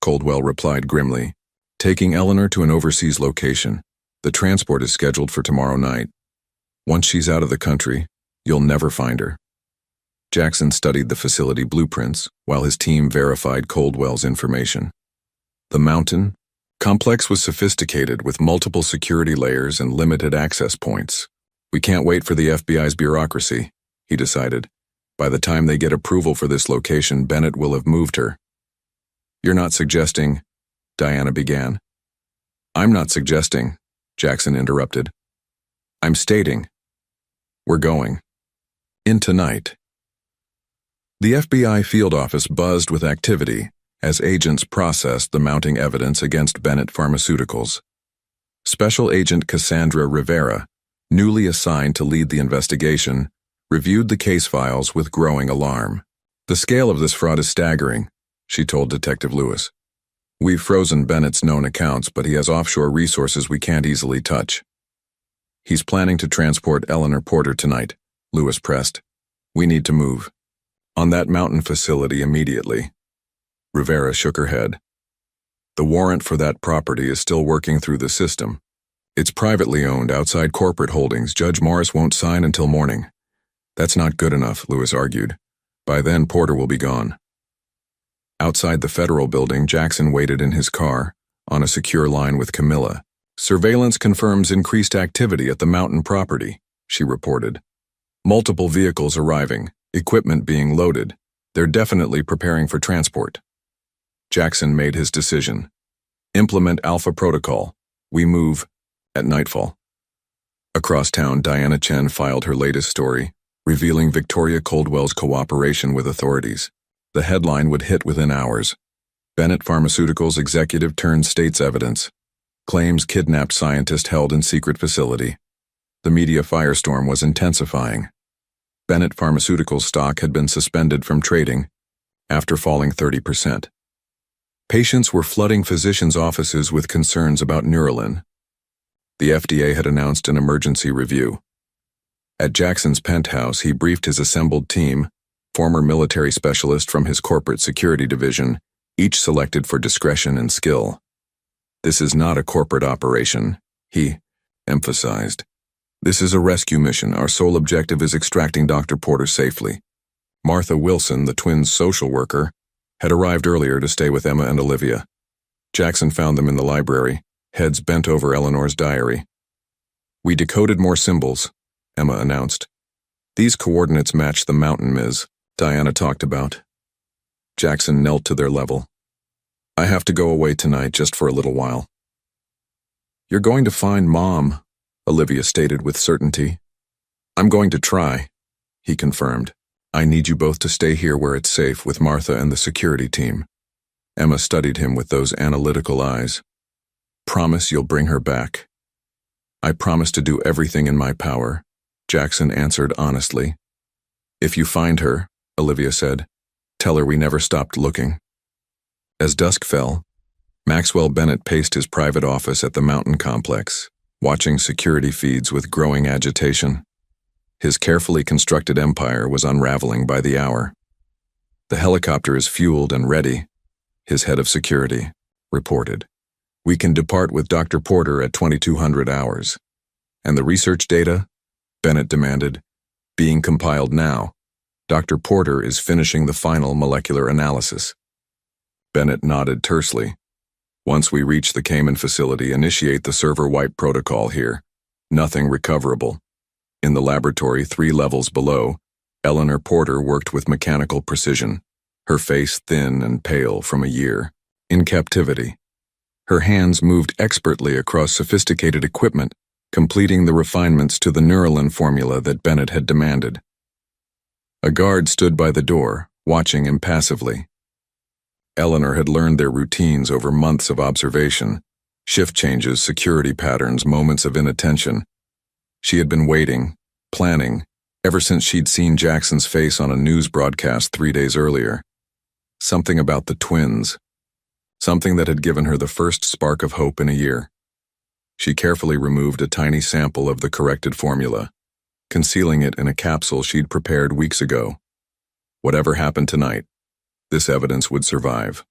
Coldwell replied grimly. Taking Eleanor to an overseas location. The transport is scheduled for tomorrow night. Once she's out of the country, you'll never find her. Jackson studied the facility blueprints while his team verified Coldwell's information. The mountain complex was sophisticated with multiple security layers and limited access points. We can't wait for the FBI's bureaucracy, he decided. By the time they get approval for this location, Bennett will have moved her. You're not suggesting, Diana began. I'm not suggesting, Jackson interrupted. I'm stating. We're going. In tonight. The FBI field office buzzed with activity as agents processed the mounting evidence against Bennett Pharmaceuticals. Special Agent Cassandra Rivera, newly assigned to lead the investigation, reviewed the case files with growing alarm. The scale of this fraud is staggering, she told Detective Lewis. We've frozen Bennett's known accounts, but he has offshore resources we can't easily touch. He's planning to transport Eleanor Porter tonight, Lewis pressed. We need to move. On that mountain facility immediately. Rivera shook her head. The warrant for that property is still working through the system. It's privately owned outside corporate holdings. Judge Morris won't sign until morning. That's not good enough, Lewis argued. By then, Porter will be gone. Outside the federal building, Jackson waited in his car, on a secure line with Camilla. Surveillance confirms increased activity at the mountain property, she reported. Multiple vehicles arriving, equipment being loaded. They're definitely preparing for transport. Jackson made his decision. Implement Alpha Protocol. We move at nightfall. Across town, Diana Chen filed her latest story, revealing Victoria Coldwell's cooperation with authorities. The headline would hit within hours. Bennett Pharmaceuticals executive turned state's evidence. Claims kidnapped scientist held in secret facility. The media firestorm was intensifying. Bennett Pharmaceuticals stock had been suspended from trading after falling 30%. Patients were flooding physicians' offices with concerns about Neuralin. The FDA had announced an emergency review. At Jackson's penthouse, he briefed his assembled team, former military specialist from his corporate security division, each selected for discretion and skill. This is not a corporate operation, he emphasized. This is a rescue mission. Our sole objective is extracting Dr. Porter safely. Martha Wilson, the twins' social worker, had arrived earlier to stay with Emma and Olivia. Jackson found them in the library, heads bent over Eleanor's diary. We decoded more symbols, Emma announced. These coordinates match the mountain Ms. Diana talked about. Jackson knelt to their level. I have to go away tonight just for a little while. You're going to find Mom, Olivia stated with certainty. I'm going to try, he confirmed. I need you both to stay here where it's safe with Martha and the security team. Emma studied him with those analytical eyes. Promise you'll bring her back. I promise to do everything in my power, Jackson answered honestly. If you find her, Olivia said, tell her we never stopped looking. As dusk fell, Maxwell Bennett paced his private office at the mountain complex, watching security feeds with growing agitation. His carefully constructed empire was unraveling by the hour. The helicopter is fueled and ready, his head of security reported. We can depart with Dr. Porter at 2200 hours. And the research data? Bennett demanded. Being compiled now. Dr. Porter is finishing the final molecular analysis. Bennett nodded tersely. Once we reach the Cayman facility, initiate the server wipe protocol here. Nothing recoverable. In the laboratory 3 levels below, Eleanor Porter worked with mechanical precision, her face thin and pale from a year, in captivity. Her hands moved expertly across sophisticated equipment, completing the refinements to the Neuralin formula that Bennett had demanded. A guard stood by the door, watching impassively. Eleanor had learned their routines over months of observation, shift changes, security patterns, moments of inattention. She had been waiting, planning, ever since she'd seen Jackson's face on a news broadcast 3 days earlier. Something about the twins. Something that had given her the first spark of hope in a year. She carefully removed a tiny sample of the corrected formula. concealing it in a capsule she'd prepared weeks ago. Whatever happened tonight, this evidence would survive.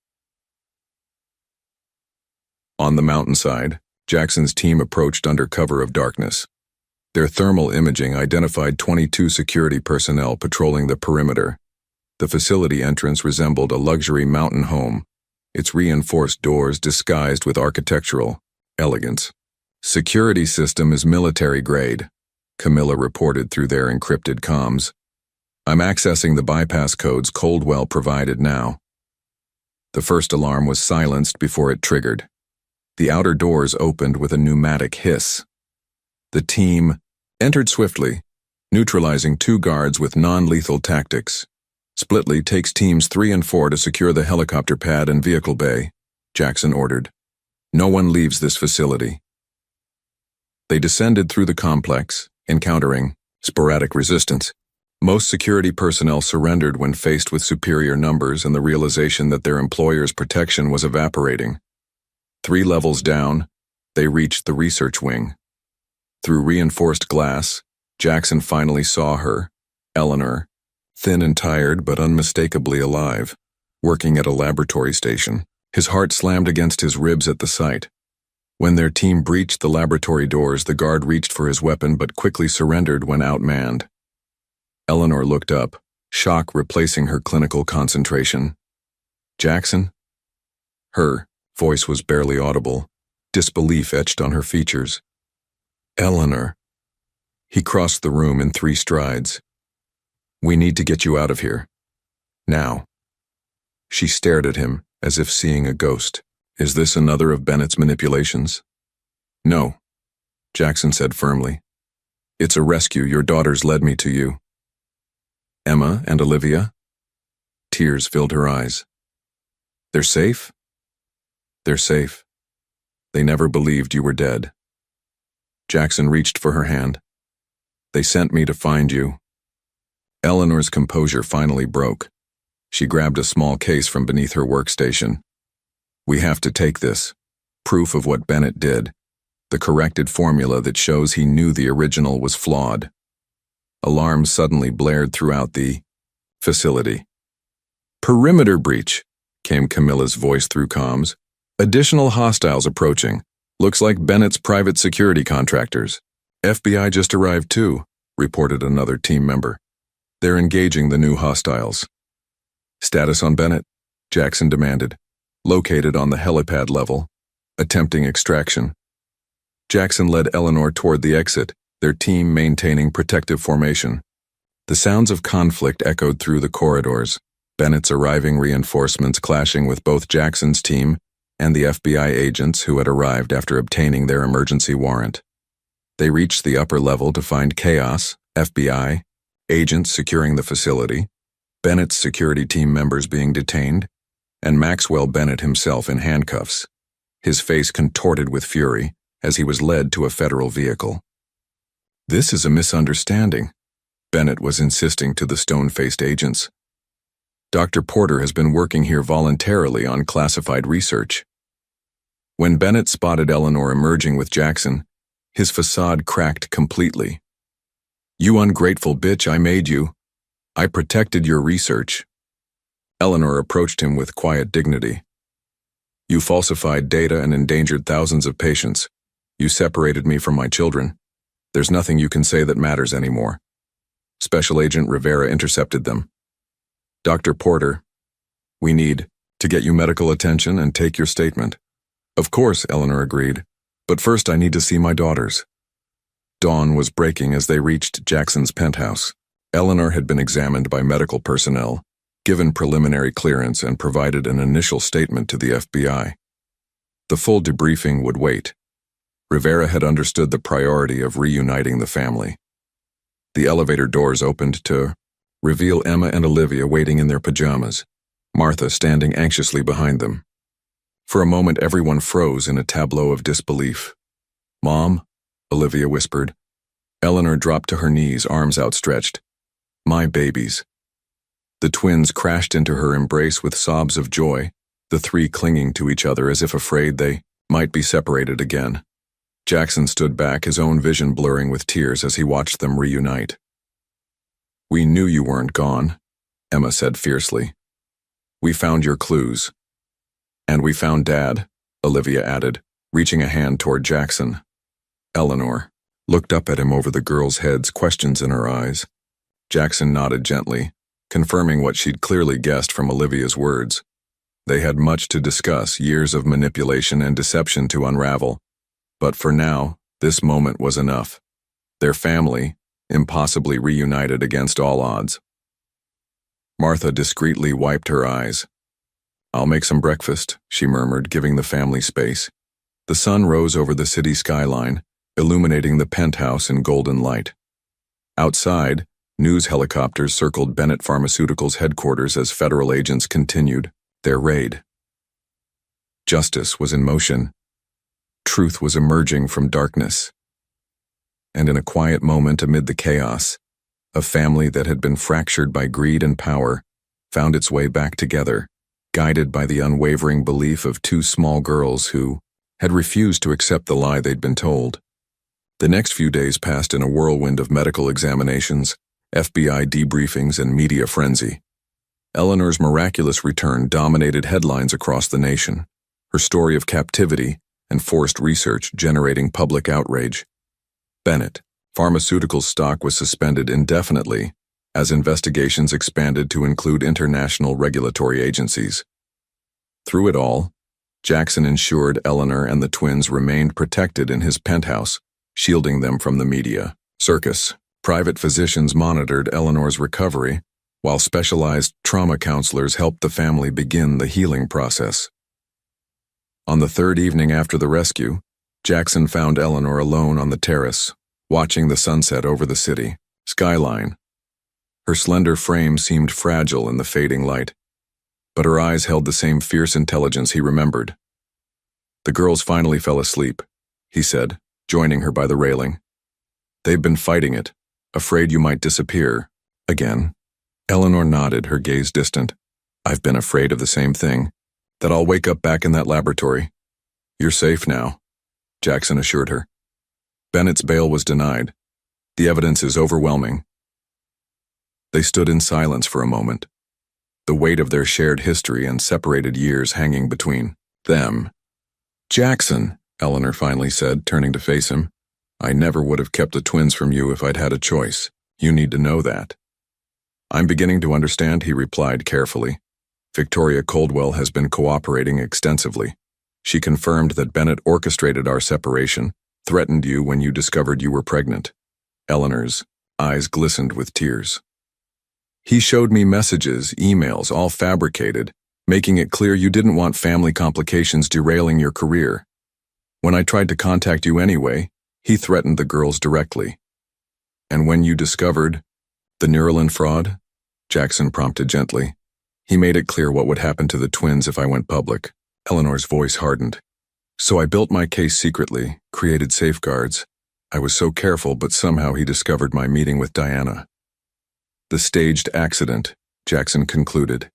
On the mountainside, Jackson's team approached under cover of darkness. Their thermal imaging identified 22 security personnel patrolling the perimeter. The facility entrance resembled a luxury mountain home, its reinforced doors disguised with architectural elegance. "Security system is military grade," Camilla reported through their encrypted comms. "I'm accessing the bypass codes Coldwell provided now." The first alarm was silenced before it triggered. The outer doors opened with a pneumatic hiss. The team entered swiftly, neutralizing 2 guards with non-lethal tactics. "Splitly takes teams 3 and 4 to secure the helicopter pad and vehicle bay," Jackson ordered. "No one leaves this facility." They descended through the complex, encountering sporadic resistance. Most security personnel surrendered when faced with superior numbers and the realization that their employer's protection was evaporating. 3 levels down, they reached the research wing. Through reinforced glass, Jackson finally saw her, Eleanor, thin and tired but unmistakably alive, working at a laboratory station. His heart slammed against his ribs at the sight. When their team breached the laboratory doors, the guard reached for his weapon but quickly surrendered when outmanned. Eleanor looked up, shock replacing her clinical concentration. "Jackson?" Her voice was barely audible, disbelief etched on her features. "Eleanor." He crossed the room in 3 strides. "We need to get you out of here. Now." She stared at him as if seeing a ghost. "Is this another of Bennett's manipulations?" "No," Jackson said firmly. "It's a rescue. Your daughters led me to you." "Emma and Olivia?" Tears filled her eyes. "They're safe?" "They're safe. They never believed you were dead." Jackson reached for her hand. "They sent me to find you." Eleanor's composure finally broke. She grabbed a small case from beneath her workstation. "We have to take this. Proof of what Bennett did. The corrected formula that shows he knew the original was flawed." Alarms suddenly blared throughout the facility. "Perimeter breach," came Camilla's voice through comms. "Additional hostiles approaching. Looks like Bennett's private security contractors." "FBI just arrived too," reported another team member. "They're engaging the new hostiles." "Status on Bennett?" Jackson demanded. "Located on the helipad level. Attempting extraction." Jackson led Eleanor toward the exit, their team maintaining protective formation. The sounds of conflict echoed through the corridors, Bennett's arriving reinforcements clashing with both Jackson's team and the FBI agents who had arrived after obtaining their emergency warrant. They reached the upper level to find chaos, FBI, agents securing the facility, Bennett's security team members being detained, and Maxwell Bennett himself in handcuffs, his face contorted with fury as he was led to a federal vehicle. "This is a misunderstanding," Bennett was insisting to the stone-faced agents. "Dr. Porter has been working here voluntarily on classified research." When Bennett spotted Eleanor emerging with Jackson, his facade cracked completely. "You ungrateful bitch, I made you. I protected your research." Eleanor approached him with quiet dignity. "You falsified data and endangered thousands of patients. You separated me from my children. There's nothing you can say that matters anymore." Special Agent Rivera intercepted them. "Dr. Porter, we need to get you medical attention and take your statement." "Of course," Eleanor agreed, "but first I need to see my daughters." Dawn was breaking as they reached Jackson's penthouse. Eleanor had been examined by medical personnel, given preliminary clearance, and provided an initial statement to the FBI. The full debriefing would wait. Rivera had understood the priority of reuniting the family. The elevator doors opened to reveal Emma and Olivia waiting in their pajamas, Martha standing anxiously behind them. For a moment everyone froze in a tableau of disbelief. "Mom," Olivia whispered. Eleanor dropped to her knees, arms outstretched. "My babies." The twins crashed into her embrace with sobs of joy, the 3 clinging to each other as if afraid they might be separated again. Jackson stood back, his own vision blurring with tears as he watched them reunite. "We knew you weren't gone," Emma said fiercely. "We found your clues." "And we found Dad," Olivia added, reaching a hand toward Jackson. Eleanor looked up at him over the girls' heads, questions in her eyes. Jackson nodded gently, confirming what she'd clearly guessed from Olivia's words. They had much to discuss, years of manipulation and deception to unravel. But for now, this moment was enough. Their family, impossibly reunited against all odds. Martha discreetly wiped her eyes. "I'll make some breakfast," she murmured, giving the family space. The sun rose over the city skyline, illuminating the penthouse in golden light. Outside, news helicopters circled Bennett Pharmaceuticals' headquarters as federal agents continued their raid. Justice was in motion. Truth was emerging from darkness. And in a quiet moment amid the chaos, a family that had been fractured by greed and power found its way back together, guided by the unwavering belief of two small girls who had refused to accept the lie they'd been told. The next few days passed in a whirlwind of medical examinations, FBI debriefings, and media frenzy. Eleanor's miraculous return dominated headlines across the nation, her story of captivity and forced research generating public outrage. Bennett Pharmaceuticals stock was suspended indefinitely as investigations expanded to include international regulatory agencies. Through it all, Jackson ensured Eleanor and the twins remained protected in his penthouse, shielding them from the media circus. Private physicians monitored Eleanor's recovery, while specialized trauma counselors helped the family begin the healing process. On the third evening after the rescue, Jackson found Eleanor alone on the terrace, watching the sunset over the city skyline. Her slender frame seemed fragile in the fading light, but her eyes held the same fierce intelligence he remembered. "The girls finally fell asleep," he said, joining her by the railing. "They've been fighting it, afraid you might disappear again." Eleanor nodded, her gaze distant. "I've been afraid of the same thing, that I'll wake up back in that laboratory." "You're safe now," Jackson assured her. "Bennett's bail was denied. The evidence is overwhelming." They stood in silence for a moment, the weight of their shared history and separated years hanging between them. "Jackson," Eleanor finally said, turning to face him, "I never would have kept the twins from you if I'd had a choice. You need to know that." "I'm beginning to understand," he replied carefully. "Victoria Coldwell has been cooperating extensively. She confirmed that Bennett orchestrated our separation, threatened you when you discovered you were pregnant." Eleanor's eyes glistened with tears. "He showed me messages, emails, all fabricated, making it clear you didn't want family complications derailing your career. When I tried to contact you anyway, he threatened the girls directly. And when you discovered the Neuralin fraud," Jackson prompted gently, "he made it clear what would happen to the twins if I went public." Eleanor's voice hardened. "So I built my case secretly, created safeguards. I was so careful, but somehow he discovered my meeting with Diana." "The staged accident," Jackson concluded.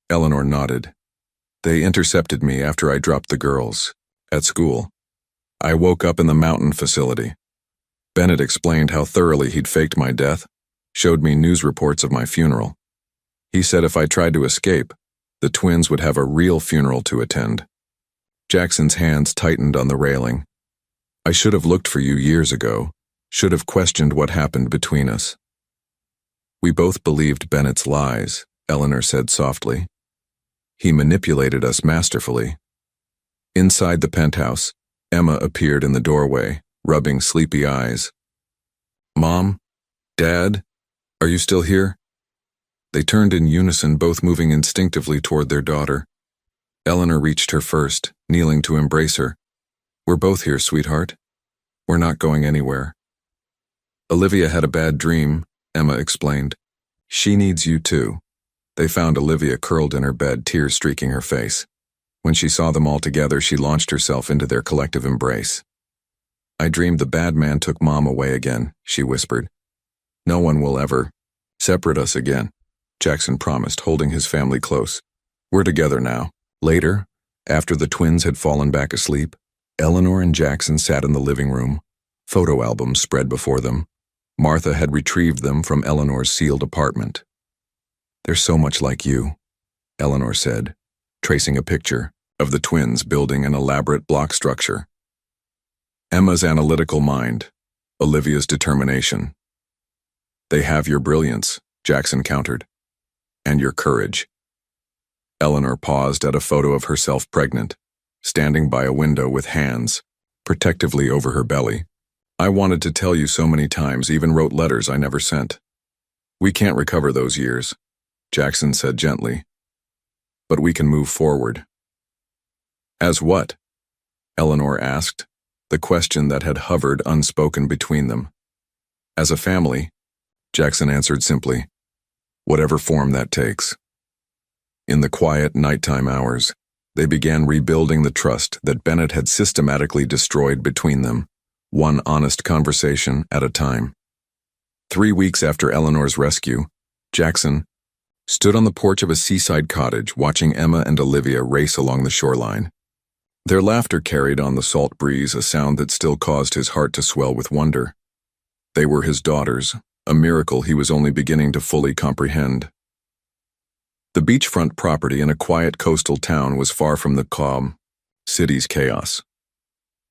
Eleanor nodded. "They intercepted me after I dropped the girls at school. I woke up in the mountain facility. Bennett explained how thoroughly he'd faked my death, showed me news reports of my funeral. He said if I tried to escape, the twins would have a real funeral to attend." Jackson's hands tightened on the railing. "I should have looked for you years ago, should have questioned what happened between us." "We both believed Bennett's lies," Eleanor said softly. "He manipulated us masterfully." Inside the penthouse, Emma appeared in the doorway, rubbing sleepy eyes. "Mom? Dad? Are you still here?" They turned in unison, both moving instinctively toward their daughter. Eleanor reached her first, kneeling to embrace her. "We're both here, sweetheart. We're not going anywhere." "Olivia had a bad dream," Emma explained. "She needs you too." They found Olivia curled in her bed, tears streaking her face. When she saw them all together, she launched herself into their collective embrace. "I dreamed the bad man took Mom away again," she whispered. "No one will ever separate us again," Jackson promised, holding his family close. "We're together now." Later, after the twins had fallen back asleep, Eleanor and Jackson sat in the living room, photo albums spread before them. Martha had retrieved them from Eleanor's sealed apartment. "They're so much like you," Eleanor said, tracing a picture of the twins building an elaborate block structure. Emma's analytical mind, Olivia's determination. "They have your brilliance," Jackson countered, "and your courage." Eleanor paused at a photo of herself pregnant, standing by a window with hands protectively over her belly. "I wanted to tell you so many times, even wrote letters I never sent." "We can't recover those years," Jackson said gently, "but we can move forward." "As what?" Eleanor asked, the question that had hovered unspoken between them. "As a family," Jackson answered simply, "whatever form that takes." In the quiet nighttime hours, they began rebuilding the trust that Bennett had systematically destroyed between them, one honest conversation at a time. 3 weeks after Eleanor's rescue, Jackson stood on the porch of a seaside cottage watching Emma and Olivia race along the shoreline. Their laughter carried on the salt breeze, a sound that still caused his heart to swell with wonder. They were his daughters, a miracle he was only beginning to fully comprehend. The beachfront property in a quiet coastal town was far from the calm city's chaos.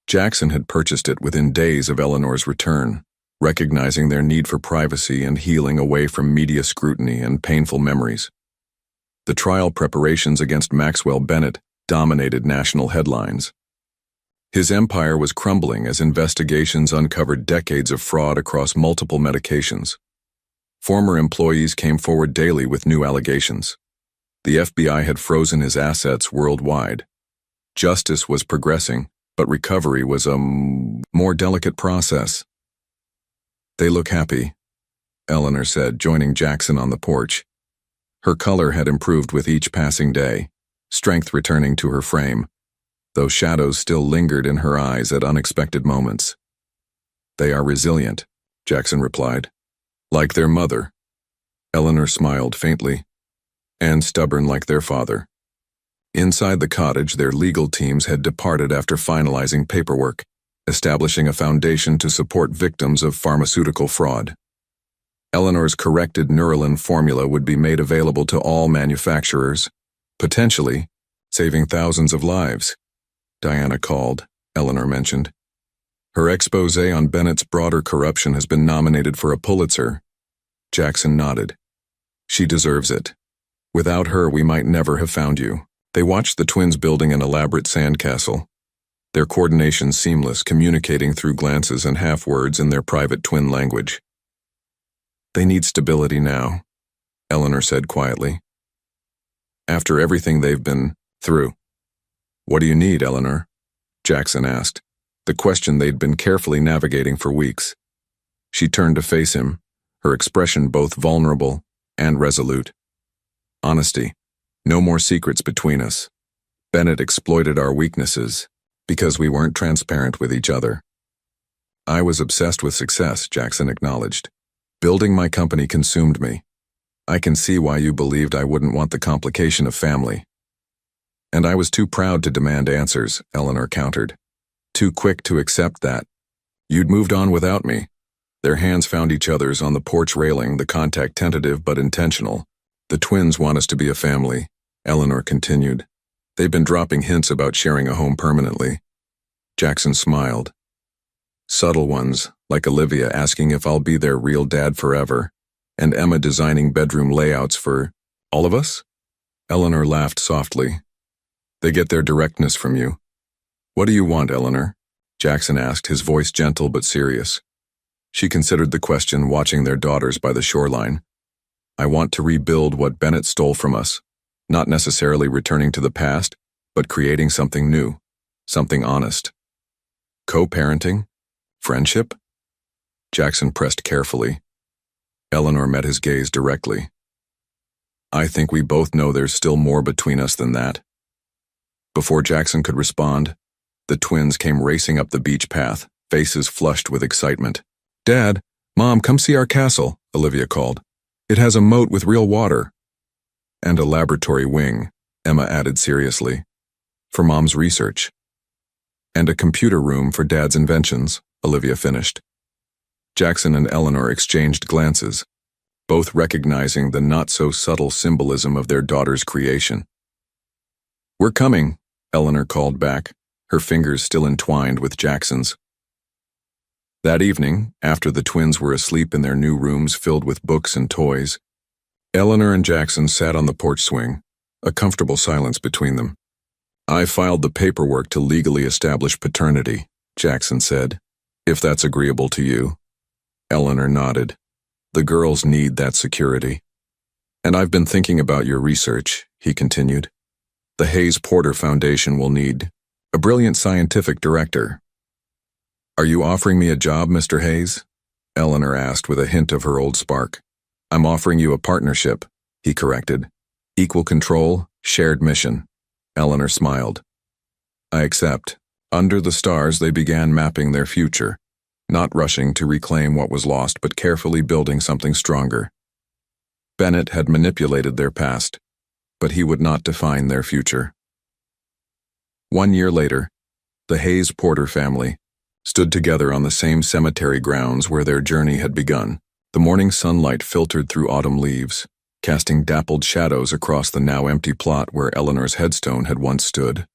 Jackson had purchased it within days of Eleanor's return, recognizing their need for privacy and healing away from media scrutiny and painful memories. The trial preparations against Maxwell Bennett dominated national headlines. His empire was crumbling as investigations uncovered decades of fraud across multiple medications. Former employees came forward daily with new allegations. The FBI had frozen his assets worldwide. Justice was progressing, but recovery was a more delicate process. "They look happy," Eleanor said, joining Jackson on the porch. Her color had improved with each passing day, strength returning to her frame, though shadows still lingered in her eyes at unexpected moments. "They are resilient," Jackson replied. "Like their mother." Eleanor smiled faintly. "And stubborn like their father." Inside the cottage, their legal teams had departed after finalizing paperwork, establishing a foundation to support victims of pharmaceutical fraud. Eleanor's corrected Neuralin formula would be made available to all manufacturers, potentially saving thousands of lives. "Diana called," Eleanor mentioned. "Her expose on Bennett's broader corruption has been nominated for a Pulitzer." Jackson nodded. "She deserves it. Without her, we might never have found you." They watched the twins building an elaborate sandcastle, their coordination seamless, communicating through glances and half-words in their private twin language. "They need stability now," Eleanor said quietly. "After everything they've been through." "What do you need, Eleanor?" Jackson asked, the question they'd been carefully navigating for weeks. She turned to face him, her expression both vulnerable and resolute. "Honesty. No more secrets between us. Bennett exploited our weaknesses because we weren't transparent with each other." "I was obsessed with success," Jackson acknowledged. "Building my company consumed me. I can see why you believed I wouldn't want the complication of family." "And I was too proud to demand answers," Eleanor countered. "Too quick to accept that you'd moved on without me." Their hands found each other's on the porch railing, the contact tentative but intentional. "The twins want us to be a family," Eleanor continued. "They've been dropping hints about sharing a home permanently." Jackson smiled. "Subtle ones, like Olivia asking if I'll be their real dad forever, and Emma designing bedroom layouts for all of us?" Eleanor laughed softly. "They get their directness from you." "What do you want, Eleanor?" Jackson asked, his voice gentle but serious. She considered the question, watching their daughters by the shoreline. "I want to rebuild what Bennett stole from us, not necessarily returning to the past, but creating something new, something honest." "Co-parenting? Friendship?" Jackson pressed carefully. Eleanor met his gaze directly. "I think we both know there's still more between us than that." Before Jackson could respond, the twins came racing up the beach path, faces flushed with excitement. "Dad, Mom, come see our castle," Olivia called. "It has a moat with real water." "And a laboratory wing," Emma added seriously, "for Mom's research." And a computer room for Dad's inventions, Olivia finished. Jackson and Eleanor exchanged glances, both recognizing the not-so-subtle symbolism of their daughter's creation. "We're coming," Eleanor called back, her fingers still entwined with Jackson's. That evening, after the twins were asleep in their new rooms filled with books and toys, Eleanor and Jackson sat on the porch swing, a comfortable silence between them. "I filed the paperwork to legally establish paternity," Jackson said. "If that's agreeable to you." Eleanor nodded. "The girls need that security." "And I've been thinking about your research," he continued. "The Hayes Porter Foundation will need a brilliant scientific director." "Are you offering me a job, Mr. Hayes?" Eleanor asked with a hint of her old spark. "I'm offering you a partnership," he corrected. "Equal control, shared mission." Eleanor smiled. "I accept." Under the stars, they began mapping their future, not rushing to reclaim what was lost but carefully building something stronger. Bennett had manipulated their past, but he would not define their future. 1 year later, the Hayes Porter family stood together on the same cemetery grounds where their journey had begun. The morning sunlight filtered through autumn leaves, casting dappled shadows across the now empty plot where Eleanor's headstone had once stood.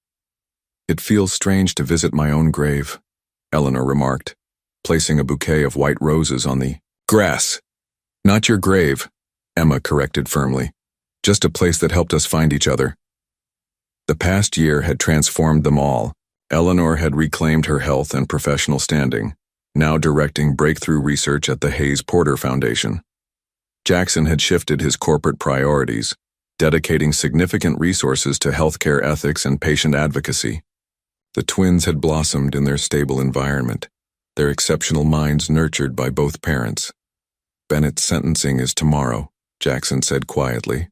"It feels strange to visit my own grave," Eleanor remarked, placing a bouquet of white roses on the grass. "Not your grave," Emma corrected firmly. "Just a place that helped us find each other." The past year had transformed them all. Eleanor had reclaimed her health and professional standing, now directing breakthrough research at the Hayes Porter Foundation. Jackson had shifted his corporate priorities, dedicating significant resources to healthcare ethics and patient advocacy. The twins had blossomed in their stable environment, their exceptional minds nurtured by both parents. "Bennett's sentencing is tomorrow," Jackson said quietly.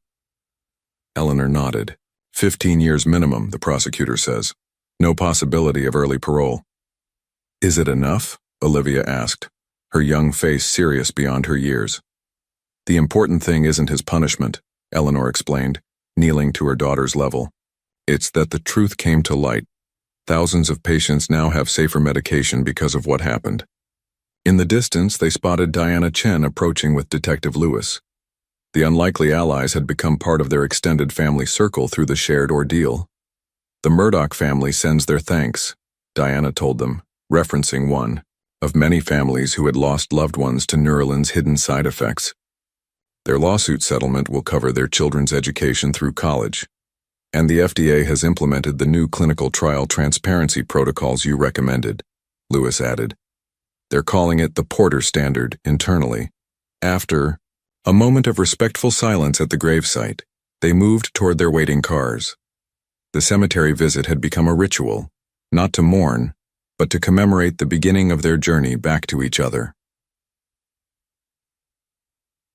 Eleanor nodded. 15 years minimum, the prosecutor says. No possibility of early parole. "Is it enough?" Olivia asked, her young face serious beyond her years. "The important thing isn't his punishment," Eleanor explained, kneeling to her daughter's level. "It's that the truth came to light. Thousands of patients now have safer medication because of what happened." In the distance, they spotted Diana Chen approaching with Detective Lewis. The unlikely allies had become part of their extended family circle through the shared ordeal. "The Murdoch family sends their thanks," Diana told them, referencing one of many families who had lost loved ones to Neuralin's hidden side effects. "Their lawsuit settlement will cover their children's education through college. And the FDA has implemented the new clinical trial transparency protocols you recommended," Lewis added. "They're calling it the Porter Standard internally." After a moment of respectful silence at the gravesite, they moved toward their waiting cars. The cemetery visit had become a ritual, not to mourn, but to commemorate the beginning of their journey back to each other.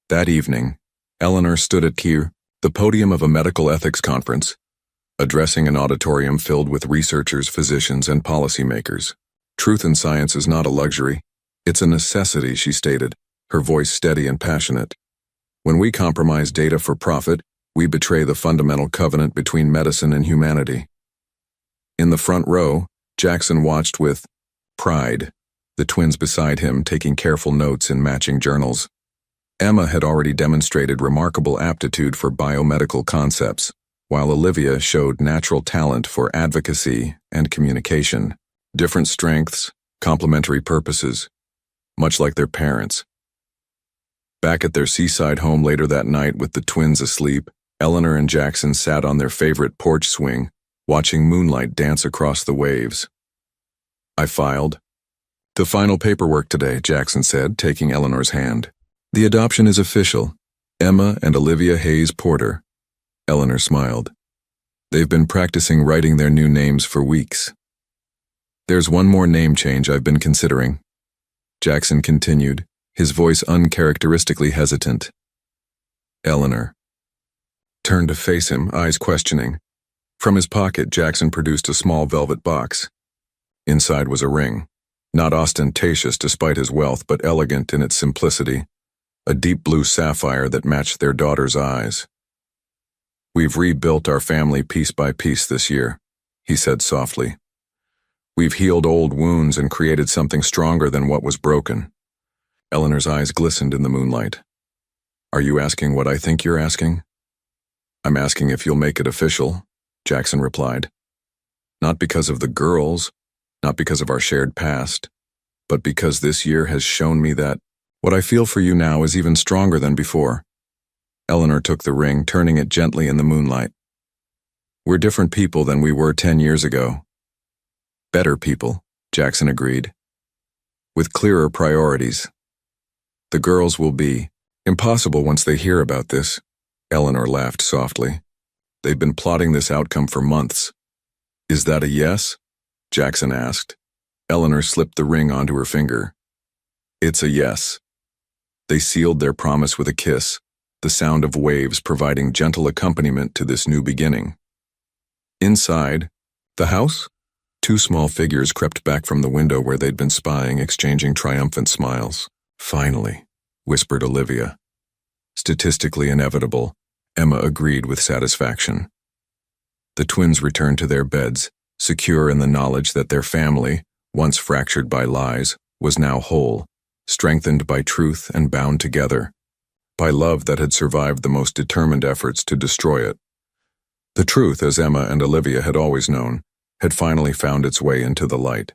That evening, Eleanor stood at the podium of a medical ethics conference, addressing an auditorium filled with researchers, physicians, and policymakers. "Truth in science is not a luxury. It's a necessity," she stated, her voice steady and passionate. "When we compromise data for profit, we betray the fundamental covenant between medicine and humanity." In the front row, Jackson watched with pride, the twins beside him taking careful notes in matching journals. Emma had already demonstrated remarkable aptitude for biomedical concepts, while Olivia showed natural talent for advocacy and communication. Different strengths, complementary purposes, much like their parents. Back at their seaside home later that night with the twins asleep, Eleanor and Jackson sat on their favorite porch swing, watching moonlight dance across the waves. "I filed the final paperwork today," Jackson said, taking Eleanor's hand. "The adoption is official. Emma and Olivia Hayes Porter." Eleanor smiled. "They've been practicing writing their new names for weeks." "There's one more name change I've been considering," Jackson continued, his voice uncharacteristically hesitant. Eleanor turned to face him, eyes questioning. From his pocket, Jackson produced a small velvet box. Inside was a ring, not ostentatious despite his wealth, but elegant in its simplicity, a deep blue sapphire that matched their daughter's eyes. "We've rebuilt our family piece by piece this year," he said softly. We've healed old wounds and created something stronger than what was broken. Eleanor's eyes glistened in the moonlight. Are you asking what I think you're asking? I'm asking if you'll make it official, Jackson replied. Not because of the girls, not because of our shared past, but because this year has shown me that what I feel for you now is even stronger than before. Eleanor took the ring, turning it gently in the moonlight. We're different people than we were 10 years ago. Better people, Jackson agreed. With clearer priorities. The girls will be impossible once they hear about this. Eleanor laughed softly. They've been plotting this outcome for months. Is that a yes? Jackson asked. Eleanor slipped the ring onto her finger. It's a yes. They sealed their promise with a kiss, the sound of waves providing gentle accompaniment to this new beginning. Inside the house, two small figures crept back from the window where they'd been spying, exchanging triumphant smiles. Finally, whispered Olivia. Statistically inevitable, Emma agreed with satisfaction. The twins returned to their beds, secure in the knowledge that their family, once fractured by lies, was now whole, strengthened by truth and bound together, by love that had survived the most determined efforts to destroy it. The truth, as Emma and Olivia had always known, had finally found its way into the light.